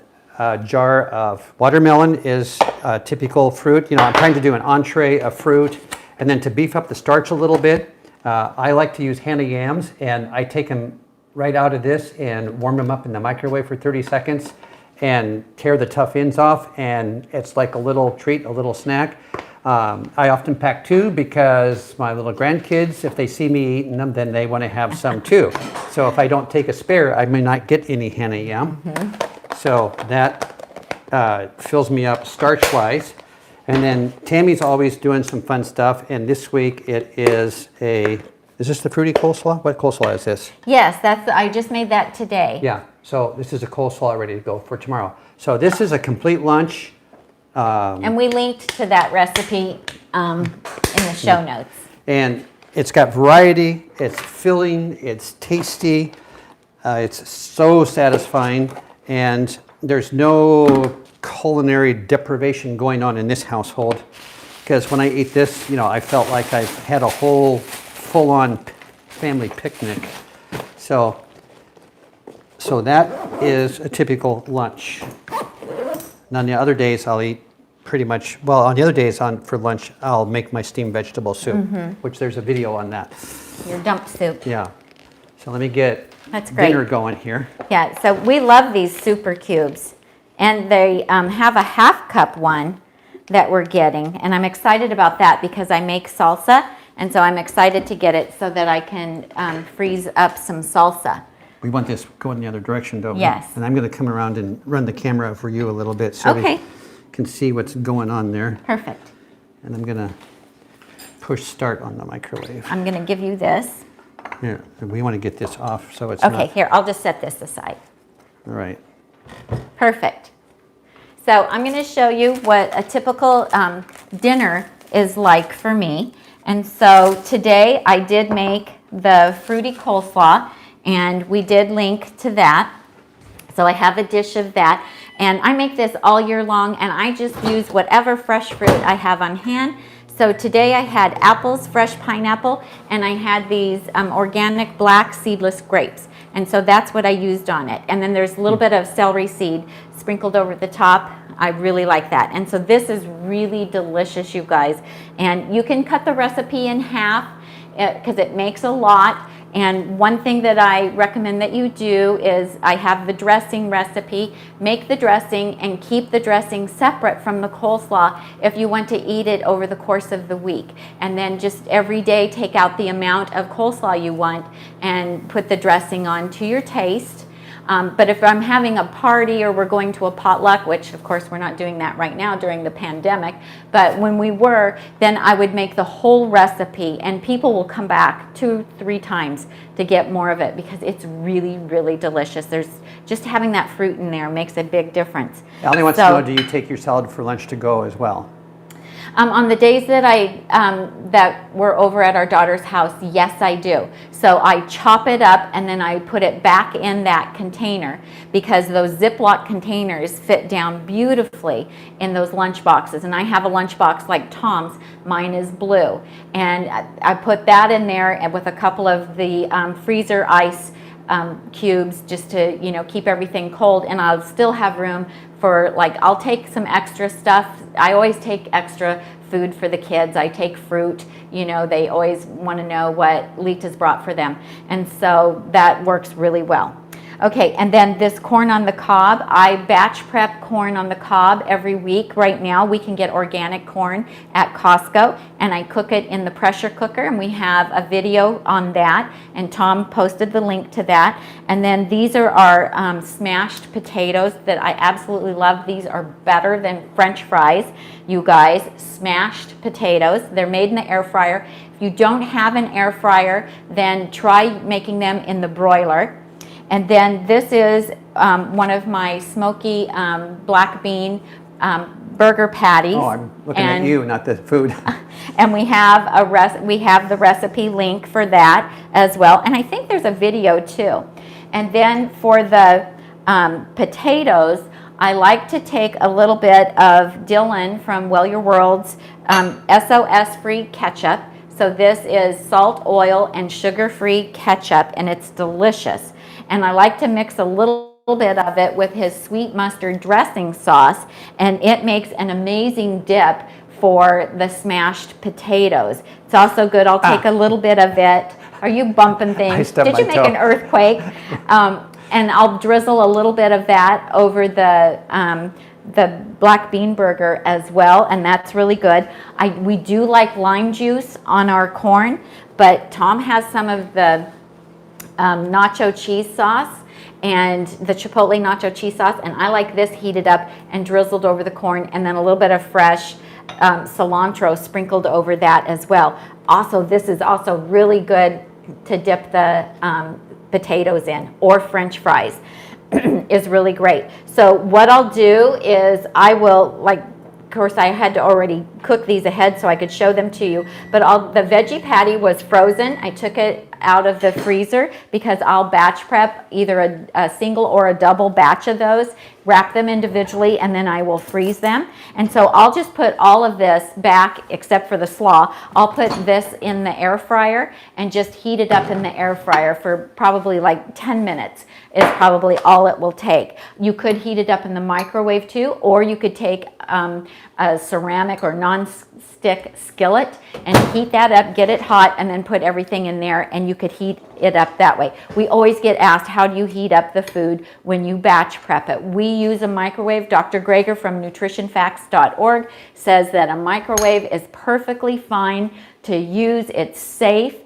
Speaker 2: jar of watermelon is a typical fruit. I'm trying to do an entree of fruit. And then to beef up the starch a little bit, I like to use Hannah yams, and I take them right out of this and warm them up in the microwave for 30 seconds and tear the tough ends off, and it's like a little treat, a little snack. I often pack 2 because my little grandkids, if they see me eating them, then they want to have some too. So if I don't take a spare, I may not get any henna yam. So that fills me up starch-wise. And then Tammy's always doing some fun stuff. And this week it is is this the fruity coleslaw? What coleslaw is this?
Speaker 1: Yes, I just made that today.
Speaker 2: Yeah, so this is a coleslaw ready to go for tomorrow. So this is a complete lunch.
Speaker 1: And we linked to that recipe in the show notes.
Speaker 2: And it's got variety, it's filling, it's tasty, it's so satisfying, and there's no culinary deprivation going on in this household. Because when I ate this, I felt like I had a whole full-on family picnic. So that is a typical lunch. And on the other days, I'll eat pretty much, well, on the other days for lunch, I'll make my steamed vegetable soup, which there's a video on that.
Speaker 1: Your dump soup.
Speaker 2: Yeah. So let me get
Speaker 1: That's great.
Speaker 2: dinner going here.
Speaker 1: Yeah, so we love these super cubes. And they have a half-cup one that we're getting. And I'm excited about that because I make salsa. And so I'm excited to get it so that I can freeze up some salsa.
Speaker 2: We want this going the other direction, don't we?
Speaker 1: Yes.
Speaker 2: And I'm going to come around and run the camera for you a little bit so we can see what's going on there.
Speaker 1: Perfect.
Speaker 2: And I'm going to push start on the microwave.
Speaker 1: I'm going to give you this.
Speaker 2: Here, we want to get this off so it's
Speaker 1: Okay,
Speaker 2: not...
Speaker 1: here, I'll just set this aside.
Speaker 2: All right.
Speaker 1: Perfect. So I'm going to show you what a typical dinner is like for me. And so today I did make the fruity coleslaw, and we did link to that. So I have a dish of that, and I make this all year long, and I just use whatever fresh fruit I have on hand. So today I had apples, fresh pineapple, and I had these organic black seedless grapes. And so that's what I used on it. And then there's a little bit of celery seed sprinkled over the top. I really like that. And so this is really delicious, you guys. And you can cut the recipe in half because it makes a lot. And one thing that I recommend that you do is I have the dressing recipe. Make the dressing and keep the dressing separate from the coleslaw if you want to eat it over the course of the week. And then just every day take out the amount of coleslaw you want and put the dressing on to your taste. But if I'm having a party or we're going to a potluck, which of course we're not doing that right now during the pandemic, but when we were, then I would make the whole recipe, and people will come back 2-3 times to get more of it because it's really, really delicious. There's just having that fruit in there makes a big difference.
Speaker 2: Allie wants to know, do you take your salad for lunch to go as well?
Speaker 1: On the days that that we're over at our daughter's house, yes, I do. So I chop it up and then I put it back in that container because those Ziploc containers fit down beautifully in those lunch boxes. And I have a lunch box like Tom's. Mine is blue. And I put that in there with a couple of the freezer ice cubes just to keep everything cold, and I'll still have room for, like, I'll take some extra stuff. I always take extra food for the kids. I take fruit, they always want to know what Lita's brought for them, and so that works really well. Okay, and then this corn on the cob, I batch prep corn on the cob every week. Right now we can get organic corn at Costco, and I cook it in the pressure cooker, and we have a video on that, and Tom posted the link to that. And then these are our smashed potatoes that I absolutely love. These are better than French fries, you guys. Smashed potatoes. They're made in the air fryer. If you don't have an air fryer, then try making them in the broiler. And then this is one of my smoky black bean burger patties.
Speaker 2: Oh, I'm looking at you, not the food.
Speaker 1: And we have the recipe link for that as well. And I think there's a video too. And then for the potatoes, I like to take a little bit of Dylan from Well Your World's SOS-free ketchup. So this is salt, oil, and sugar-free ketchup, and it's delicious. And I like to mix a little bit of it with his sweet mustard dressing sauce, and it makes an amazing dip for the smashed potatoes. It's also good. I'll take a little bit of it. Are you bumping things? Did you make an earthquake? And I'll drizzle a little bit of that over the the black bean burger as well, and that's really good. We do like lime juice on our corn, but Tom has some of the nacho cheese sauce and the chipotle nacho cheese sauce, and I like this heated up and drizzled over the corn, and then a little bit of fresh cilantro sprinkled over that as well. Also, this is also really good to dip the potatoes in, or French fries is really great. So what I'll do is I will, like, of course I had to already cook these ahead so I could show them to you, but the veggie patty was frozen. I took it out of the freezer because I'll batch prep either a single or a double batch of those, wrap them individually, and then I will freeze them. And so I'll just put all of this back, except for the slaw. I'll put this in the air fryer and just heat it up in the air fryer for probably like 10 minutes is probably all it will take. You could heat it up in the microwave too, or you could take a ceramic or non-stick skillet and heat that up, get it hot, and then put everything in there, and you could heat it up that way. We always get asked, how do you heat up the food when you batch prep it? We use a microwave. Dr. Greger from nutritionfacts.org says that a microwave is perfectly fine to use. It's safe.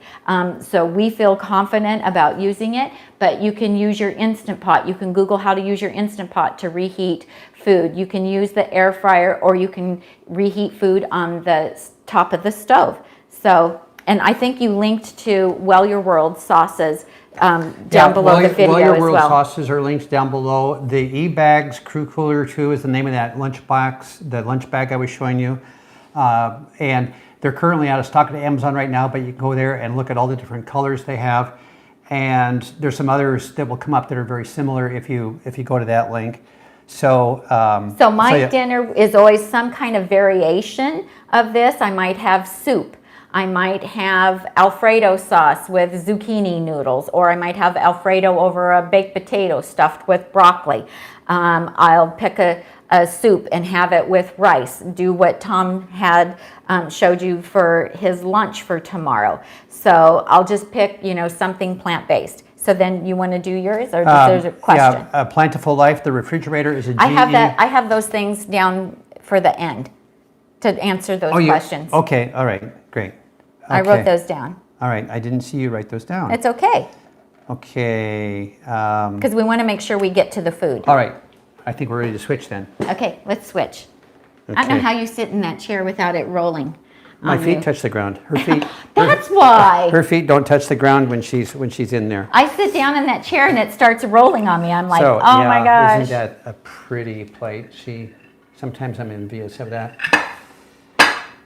Speaker 1: So we feel confident about using it, but you can use your Instant Pot. You can Google how to use your Instant Pot to reheat food. You can use the air fryer, or you can reheat food on the top of the stove. So, and I think you linked to Well Your World sauces down below the video
Speaker 2: Well Your
Speaker 1: as
Speaker 2: World
Speaker 1: well.
Speaker 2: sauces are linked down below. The E-Bags Crew Cooler 2 is the name of that lunch box, the lunch bag I was showing you. And they're currently out of stock at Amazon right now, but you can go there and look at all the different colors they have. And there's some others that will come up that are very similar if you go to that link. So
Speaker 1: my dinner is always some kind of variation of this. I might have soup. I might have Alfredo sauce with zucchini noodles, or I might have Alfredo over a baked potato stuffed with broccoli. I'll pick a soup and have it with rice. Do what Tom had showed you for his lunch for tomorrow. So I'll just pick, something plant-based. So then you want to do yours, or there's a question?
Speaker 2: Yeah, Plentiful Life, the refrigerator is a GE.
Speaker 1: I have those things down for the end to answer those questions.
Speaker 2: Okay, all right, great. Okay.
Speaker 1: I wrote those down.
Speaker 2: All right, I didn't see you write those down.
Speaker 1: It's okay.
Speaker 2: Okay.
Speaker 1: Because we want to make sure we get to the food.
Speaker 2: All right, I think we're ready to switch then.
Speaker 1: Okay, let's switch.
Speaker 2: Okay.
Speaker 1: I don't know how you sit in that chair without it rolling.
Speaker 2: My feet touch the ground. Her feet.
Speaker 1: That's why.
Speaker 2: Her feet don't touch the ground when she's in there.
Speaker 1: I sit down in that chair and it starts rolling on me. I'm like,
Speaker 2: so,
Speaker 1: oh my gosh.
Speaker 2: Isn't that a pretty plate? Sometimes I'm envious of that.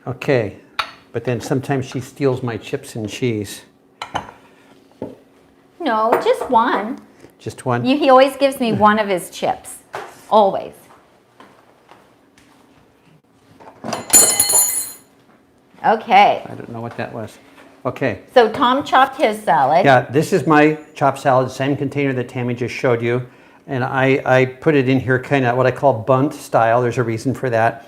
Speaker 2: Okay, but then sometimes she steals my chips and cheese.
Speaker 1: No, just one.
Speaker 2: Just one?
Speaker 1: He always gives me one of his chips. Always. Okay.
Speaker 2: I don't know what that was. Okay.
Speaker 1: So Tom chopped his salad.
Speaker 2: Yeah, this is my chopped salad, same container that Tami just showed you. And I put it in here kind of what I call bunt style. There's a reason for that.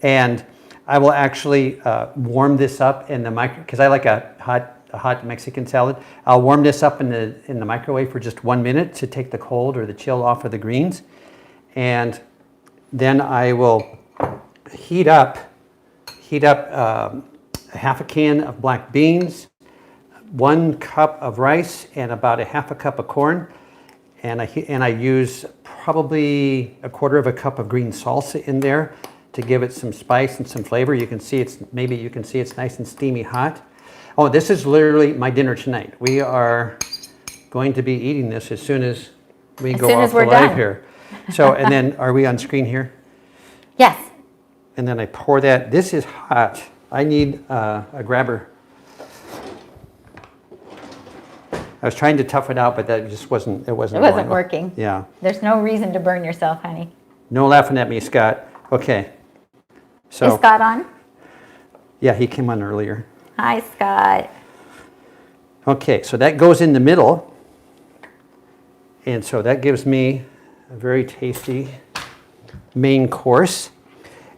Speaker 2: And I will actually warm this up in the microwave, because I like a hot Mexican salad. I'll warm this up in the microwave for just 1 minute to take the cold or the chill off of the greens. And then I will heat up half a can of black beans, 1 cup of rice, and about a half a cup of corn. And I use probably 1/4 cup of green salsa in there to give it some spice and some flavor. You can see it's nice and steamy hot. Oh, this is literally my dinner tonight. We are going to be eating this as soon as we go off the live here. So, and then are we on screen here?
Speaker 1: Yes.
Speaker 2: And then I pour that. This is hot. I need a grabber. I was trying to tough it out, but that just wasn't. It wasn't
Speaker 1: working.
Speaker 2: Yeah.
Speaker 1: There's no reason to burn yourself, honey.
Speaker 2: No laughing at me, Scott. Okay. So.
Speaker 1: Is Scott on?
Speaker 2: Yeah, he came on earlier.
Speaker 1: Hi, Scott.
Speaker 2: Okay, so that goes in the middle, and so that gives me a very tasty main course.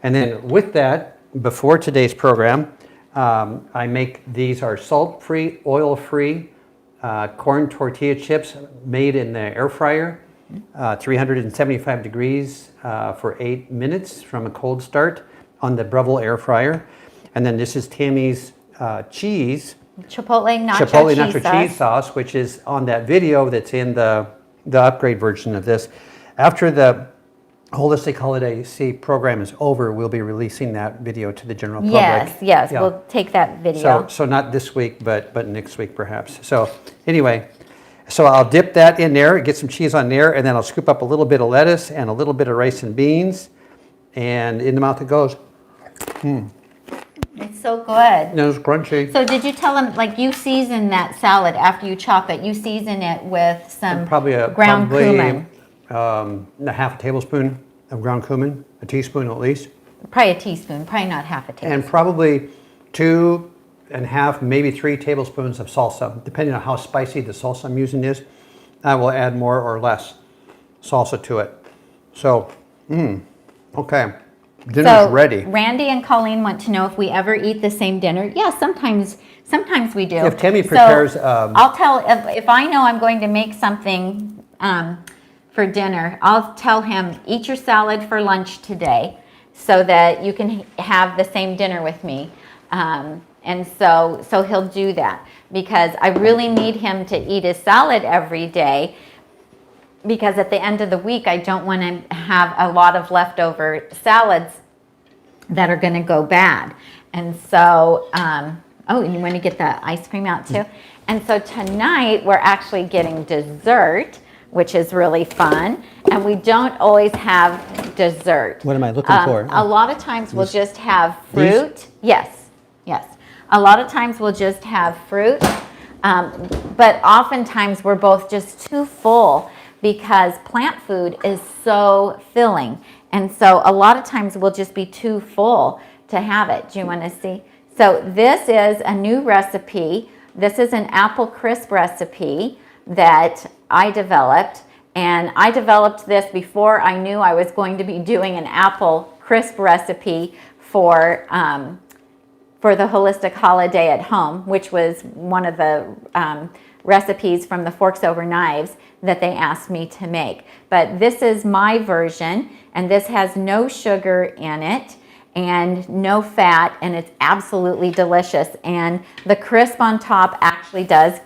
Speaker 2: And then with that, before today's program, I make these are salt-free, oil-free corn tortilla chips made in the air fryer. 375 degrees for 8 minutes from a cold start on the Breville air fryer. And then this is Tami's cheese.
Speaker 1: Chipotle nacho
Speaker 2: cheese sauce, which is on that video that's in the upgrade version of this. After the Holistic Holiday program is over, we'll be releasing that video to the general public.
Speaker 1: Yes, yeah. We'll take that video.
Speaker 2: So not this week, but next week perhaps. So anyway, so I'll dip that in there, get some cheese on there, and then I'll scoop up a little bit of lettuce and a little bit of rice and beans, and in the mouth it goes.
Speaker 1: It's so good.
Speaker 2: It's crunchy.
Speaker 1: So did you tell them, like, you season that salad after you chop it, you season it with some ground cumin?
Speaker 2: A half a tablespoon of ground cumin, a teaspoon at least.
Speaker 1: Probably a teaspoon, probably not half a tablespoon.
Speaker 2: And probably 2.5, maybe 3 tablespoons of salsa, depending on how spicy the salsa I'm using is. I will add more or less salsa to it. So, okay. Dinner's ready.
Speaker 1: Randy and Colleen want to know if we ever eat the same dinner. Yeah, sometimes we do.
Speaker 2: If Tami prepares...
Speaker 1: I'll tell, if I know I'm going to make something for dinner, I'll tell him, eat your salad for lunch today so that you can have the same dinner with me. And so he'll do that because I really need him to eat his salad every day, because at the end of the week, I don't want to have a lot of leftover salads that are going to go bad. And so, oh, and you want to get the ice cream out too? And so tonight, we're actually getting dessert, which is really fun. And we don't always have dessert.
Speaker 2: What am I looking for?
Speaker 1: A lot of times we'll just have fruit. Yes. A lot of times we'll just have fruit. But oftentimes we're both just too full, because plant food is so filling. And so a lot of times we'll just be too full to have it. Do you want to see? So this is a new recipe. This is an apple crisp recipe that I developed. And I developed this before I knew I was going to be doing an apple crisp recipe for the Holistic Holiday at Home, which was one of the recipes from the Forks Over Knives that they asked me to make. But this is my version, and this has no sugar in it and no fat, and it's absolutely delicious. And the crisp on top actually does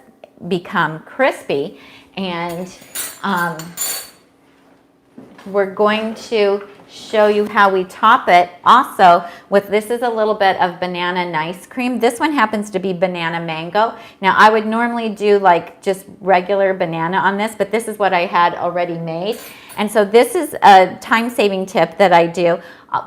Speaker 1: become crispy. And we're going to show you how we top it also with, this is a little bit of banana nice cream. This one happens to be banana mango. Now I would normally do like just regular banana on this, but this is what I had already made. And so this is a time-saving tip that I do.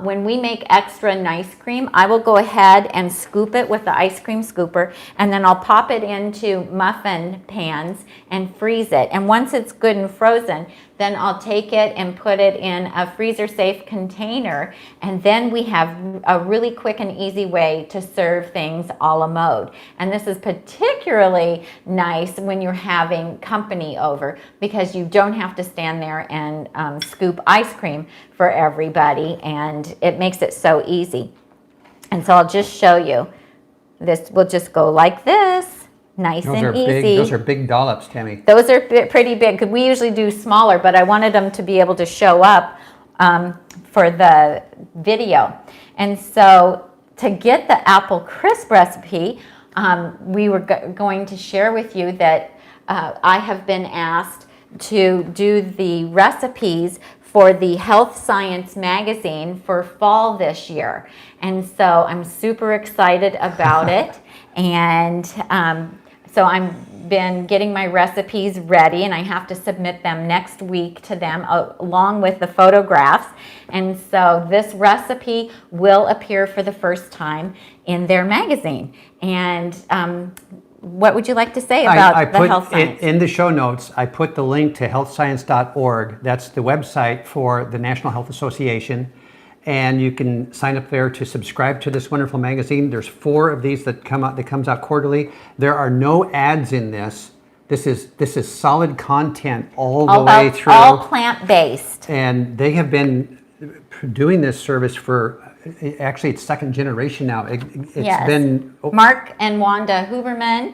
Speaker 1: When we make extra nice cream, I will go ahead and scoop it with the ice cream scooper, and then I'll pop it into muffin pans and freeze it. And once it's good and frozen, then I'll take it and put it in a freezer-safe container, and then we have a really quick and easy way to serve things a la mode. And this is particularly nice when you're having company over, because you don't have to stand there and scoop ice cream for everybody, and it makes it so easy. And so I'll just show you. This will just go like this, nice and easy.
Speaker 2: Those are big dollops, Tami.
Speaker 1: Those are pretty big, because we usually do smaller, but I wanted them to be able to show up for the video. And so to get the apple crisp recipe, we were going to share with you that I have been asked to do the recipes for the Health Science magazine for fall this year. And so I'm super excited about it. And so I've been getting my recipes ready, and I have to submit them next week to them along with the photographs. And so this recipe will appear for the first time in their magazine. And what would you like to say about the Health Science?
Speaker 2: In the show notes, I put the link to healthscience.org. That's the website for the National Health Association. And you can sign up there to subscribe to this wonderful magazine. There's 4 of these that come out, that comes out quarterly. There are no ads in this. This is solid content all the way through.
Speaker 1: All plant-based.
Speaker 2: And they have been doing this service for actually it's second generation now. It's
Speaker 1: Yes.
Speaker 2: been
Speaker 1: Mark and Wanda Huberman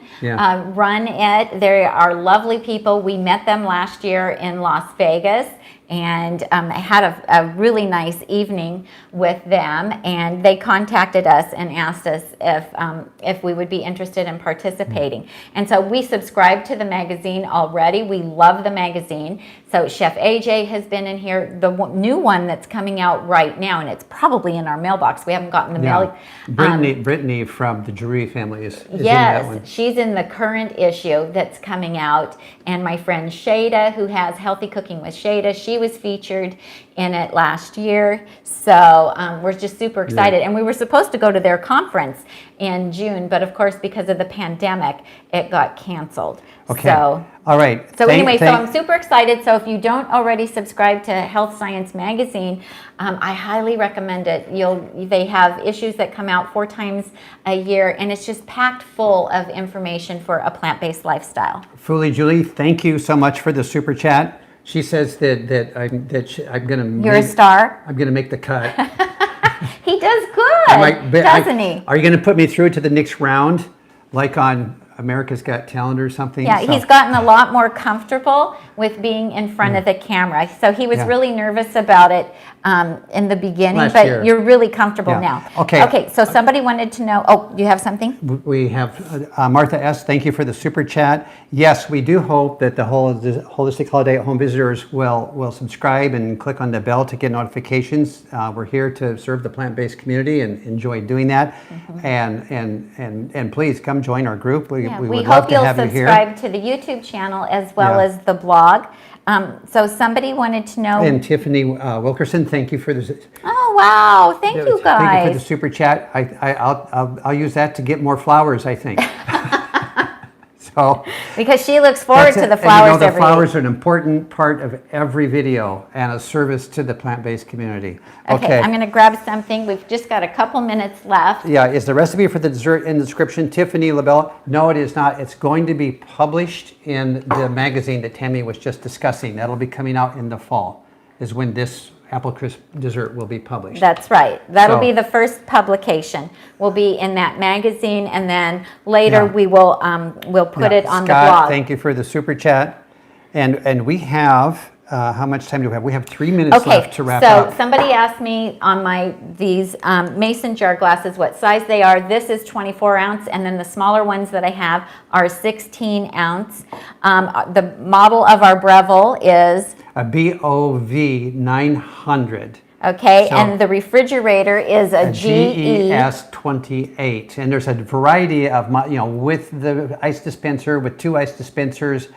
Speaker 1: run it. They are lovely people. We met them last year in Las Vegas and had a really nice evening with them. And they contacted us and asked us if we would be interested in participating. And so we subscribe to the magazine already. We love the magazine. So Chef AJ has been in here. The new one that's coming out right now, and it's probably in our mailbox. We haven't gotten the mail.
Speaker 2: Brittany from the Drury family is in that one.
Speaker 1: Yes, she's in the current issue that's coming out. And my friend Shada, who has Healthy Cooking with Shada, she was featured in it last year. So we're just super excited. And we were supposed to go to their conference in June, but of course, because of the pandemic, it got canceled.
Speaker 2: Okay.
Speaker 1: So,
Speaker 2: all right.
Speaker 1: So so I'm super excited. So if you don't already subscribe to Health Science Magazine, I highly recommend it. They have issues that come out 4 times a year, and it's just packed full of information for a plant-based lifestyle.
Speaker 2: Foolie Julie, thank you so much for the super chat. She says that I'm gonna.
Speaker 1: You're a star.
Speaker 2: I'm gonna make the cut.
Speaker 1: He does good, doesn't he?
Speaker 2: Are you gonna put me through to the next round, like on America's Got Talent or something?
Speaker 1: Yeah, he's gotten a lot more comfortable with being in front of the camera. So he was really nervous about it in the beginning, but you're really comfortable now.
Speaker 2: Okay.
Speaker 1: Okay, so somebody wanted to know, oh, you have something?
Speaker 2: We have Martha S., thank you for the super chat. Yes, we do hope that the Holistic Holiday at Home visitors will subscribe and click on the bell to get notifications. We're here to serve the plant-based community and enjoy doing that. And please come join our group. We would love to have you here.
Speaker 1: We hope you'll subscribe to the YouTube channel as well as the blog. So somebody wanted to know.
Speaker 2: And Tiffany Wilkerson, thank you for this.
Speaker 1: Oh wow! Thank you guys.
Speaker 2: Thank you for the super chat. I'll use that to get more flowers, I think. So
Speaker 1: because she looks forward to the flowers.
Speaker 2: And the flowers are an important part of every video and a service to the plant-based community.
Speaker 1: Okay, I'm going to grab something. We've just got a couple minutes left.
Speaker 2: Yeah, is the recipe for the dessert in the description? Tiffany LaBelle? No, it is not. It's going to be published in the magazine that Tami was just discussing. That'll be coming out in the fall, is when this apple crisp dessert will be published.
Speaker 1: That's right. That'll be the first publication. Will be in that magazine, and then later we will we'll put it on the blog.
Speaker 2: Thank you for the super chat. And we have how much time do we have? We have 3 minutes left to wrap up.
Speaker 1: So somebody asked me on these mason jar glasses what size they are. This is 24 ounce, and then the smaller ones that I have are 16 ounce. The model of our Breville is
Speaker 2: a BOV 900.
Speaker 1: Okay, and the refrigerator is a
Speaker 2: GES 28. And there's a variety of, with the ice dispenser, with 2 ice dispensers,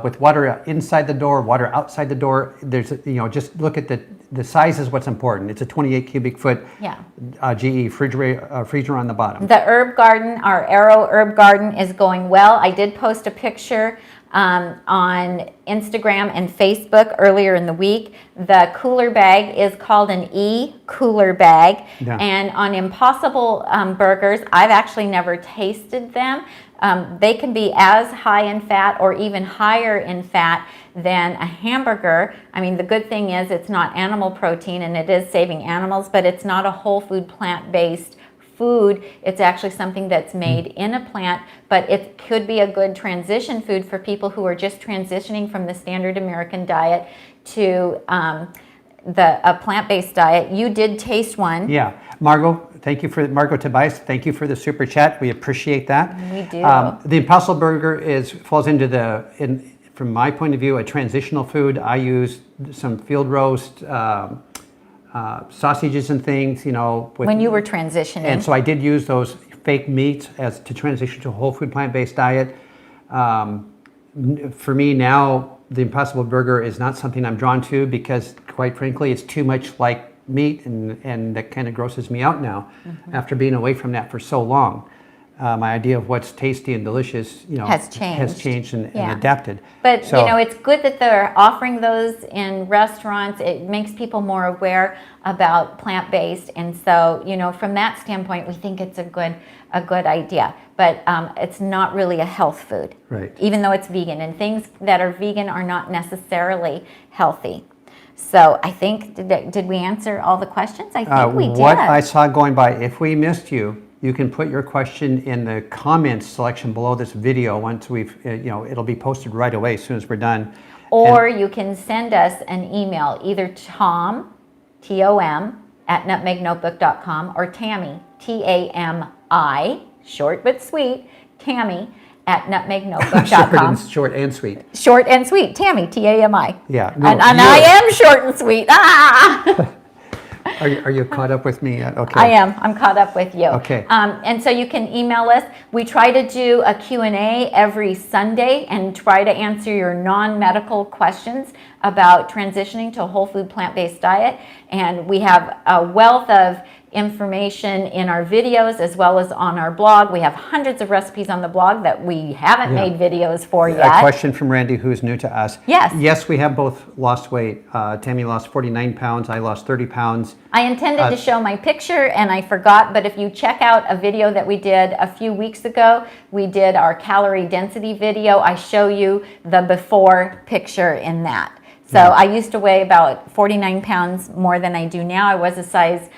Speaker 2: with water inside the door, water outside the door. There's, just look at the size is what's important. It's a 28 cubic foot GE freezer on the bottom.
Speaker 1: The herb garden, our Arrow herb garden, is going well. I did post a picture on Instagram and Facebook earlier in the week. The cooler bag is called an e-cooler bag. Yeah. And on Impossible burgers, I've actually never tasted them. They can be as high in fat or even higher in fat than a hamburger. I mean, the good thing is it's not animal protein and it is saving animals, but it's not a whole food plant-based food. It's actually something that's made in a plant, but it could be a good transition food for people who are just transitioning from the standard American diet to a plant-based diet. You did taste one.
Speaker 2: Yeah. Margot Tobias, thank you for the super chat. We appreciate that.
Speaker 1: We do.
Speaker 2: The Impossible Burger falls into from my point of view, a transitional food. I use some field roast, sausages and things, when
Speaker 1: you were transitioning.
Speaker 2: And so I did use those fake meats to transition to a whole food plant-based diet. For me now, the Impossible Burger is not something I'm drawn to because, quite frankly, it's too much like meat, and that kind of grosses me out now after being away from that for so long. My idea of what's tasty and delicious, has changed and adapted.
Speaker 1: But it's good that they're offering those in restaurants. It makes people more aware about plant-based, and so from that standpoint, we think it's a good idea. But it's not really a health food,
Speaker 2: right?
Speaker 1: Even though it's vegan, and things that are vegan are not necessarily healthy. So I think, did we answer all the questions? I think we did.
Speaker 2: What I saw going by, if we missed you, you can put your question in the comments section below this video once we've, it'll be posted right away as soon as we're done.
Speaker 1: Or you can send us an email, either Tom, T-O-M, at nutmegnotebook.com, or Tami, T-A-M-I, short but sweet, Tami, at nutmegnotebook.com.
Speaker 2: Short and sweet.
Speaker 1: Short and sweet, Tami, T-A-M-I.
Speaker 2: Yeah.
Speaker 1: No, and I am short and sweet. Ah!
Speaker 2: Are you caught up with me yet? Okay.
Speaker 1: I am. I'm caught up with you.
Speaker 2: Okay.
Speaker 1: And so you can email us. We try to do a Q&A every Sunday and try to answer your non-medical questions about transitioning to a whole food plant-based diet. And we have a wealth of information in our videos as well as on our blog. We have hundreds of recipes on the blog that we haven't made videos for yet.
Speaker 2: A question from Randy, who's new to us.
Speaker 1: Yes.
Speaker 2: Yes, we have both lost weight. Tami lost 49 pounds. I lost 30 pounds.
Speaker 1: I intended to show my picture and I forgot, but if you check out a video that we did a few weeks ago, we did our calorie density video. I show you the before picture in that. So I used to weigh about 49 pounds more than I do now. I was a size,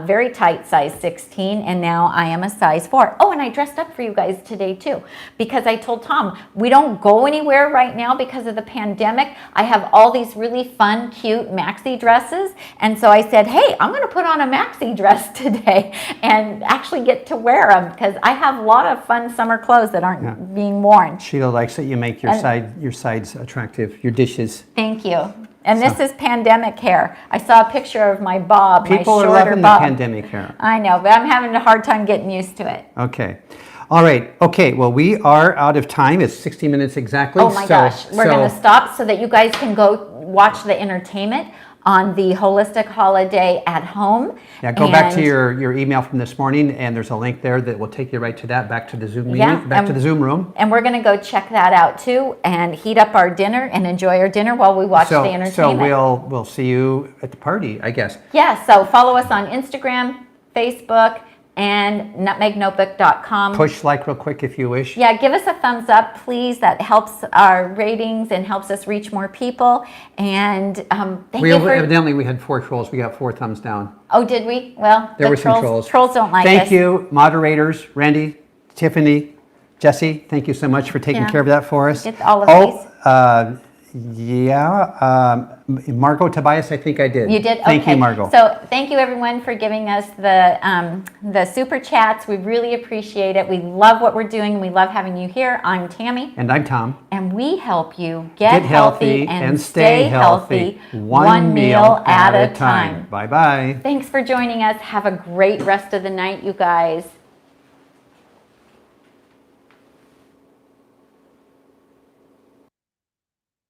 Speaker 1: very tight size 16, and now I am a size 4. Oh, and I dressed up for you guys today too, because I told Tom, we don't go anywhere right now because of the pandemic. I have all these really fun, cute maxi dresses, and so I said, hey, I'm gonna put on a maxi dress today and actually get to wear them, because I have a lot of fun summer clothes that aren't being worn.
Speaker 2: Sheila likes that you make your sides attractive, your dishes.
Speaker 1: Thank you. And this is pandemic hair. I saw a picture of my bob,
Speaker 2: People
Speaker 1: my
Speaker 2: are
Speaker 1: shorter
Speaker 2: loving
Speaker 1: bob.
Speaker 2: the pandemic hair.
Speaker 1: I know, but I'm having a hard time getting used to it.
Speaker 2: Okay. All right. Okay. Well, we are out of time. It's 60 minutes exactly.
Speaker 1: Oh my gosh. We're going to stop so that you guys can go watch the entertainment on the Holistic Holiday at Home.
Speaker 2: Yeah, go back to your email from this morning, and there's a link there that will take you right to that, back to the Zoom meeting, back to the Zoom room.
Speaker 1: And we're going to go check that out too, and heat up our dinner and enjoy our dinner while we watch the entertainment.
Speaker 2: So we'll see you at the party, I guess.
Speaker 1: Yeah, so follow us on Instagram, Facebook, and nutmegnotebook.com.
Speaker 2: Push like real quick if you wish.
Speaker 1: Yeah, give us a thumbs up, please. That helps our ratings and helps us reach more people. And thank you for...
Speaker 2: Evidently, we had 4 trolls. We got 4 thumbs down.
Speaker 1: Oh, did we? Well,
Speaker 2: there were some trolls.
Speaker 1: Trolls don't like us.
Speaker 2: Thank you, moderators, Randy, Tiffany, Jesse. Thank you so much for taking care of that for us.
Speaker 1: Get all of these.
Speaker 2: Margot Tobias, I think I did.
Speaker 1: You did?
Speaker 2: Thank you, Margot.
Speaker 1: So thank you everyone for giving us the super chats. We really appreciate it. We love what we're doing. We love having you here. I'm Tami.
Speaker 2: And I'm Tom.
Speaker 1: And we help you get healthy and stay healthy one meal at a time.
Speaker 2: Bye-bye.
Speaker 1: Thanks for joining us. Have a great rest of the night, you guys.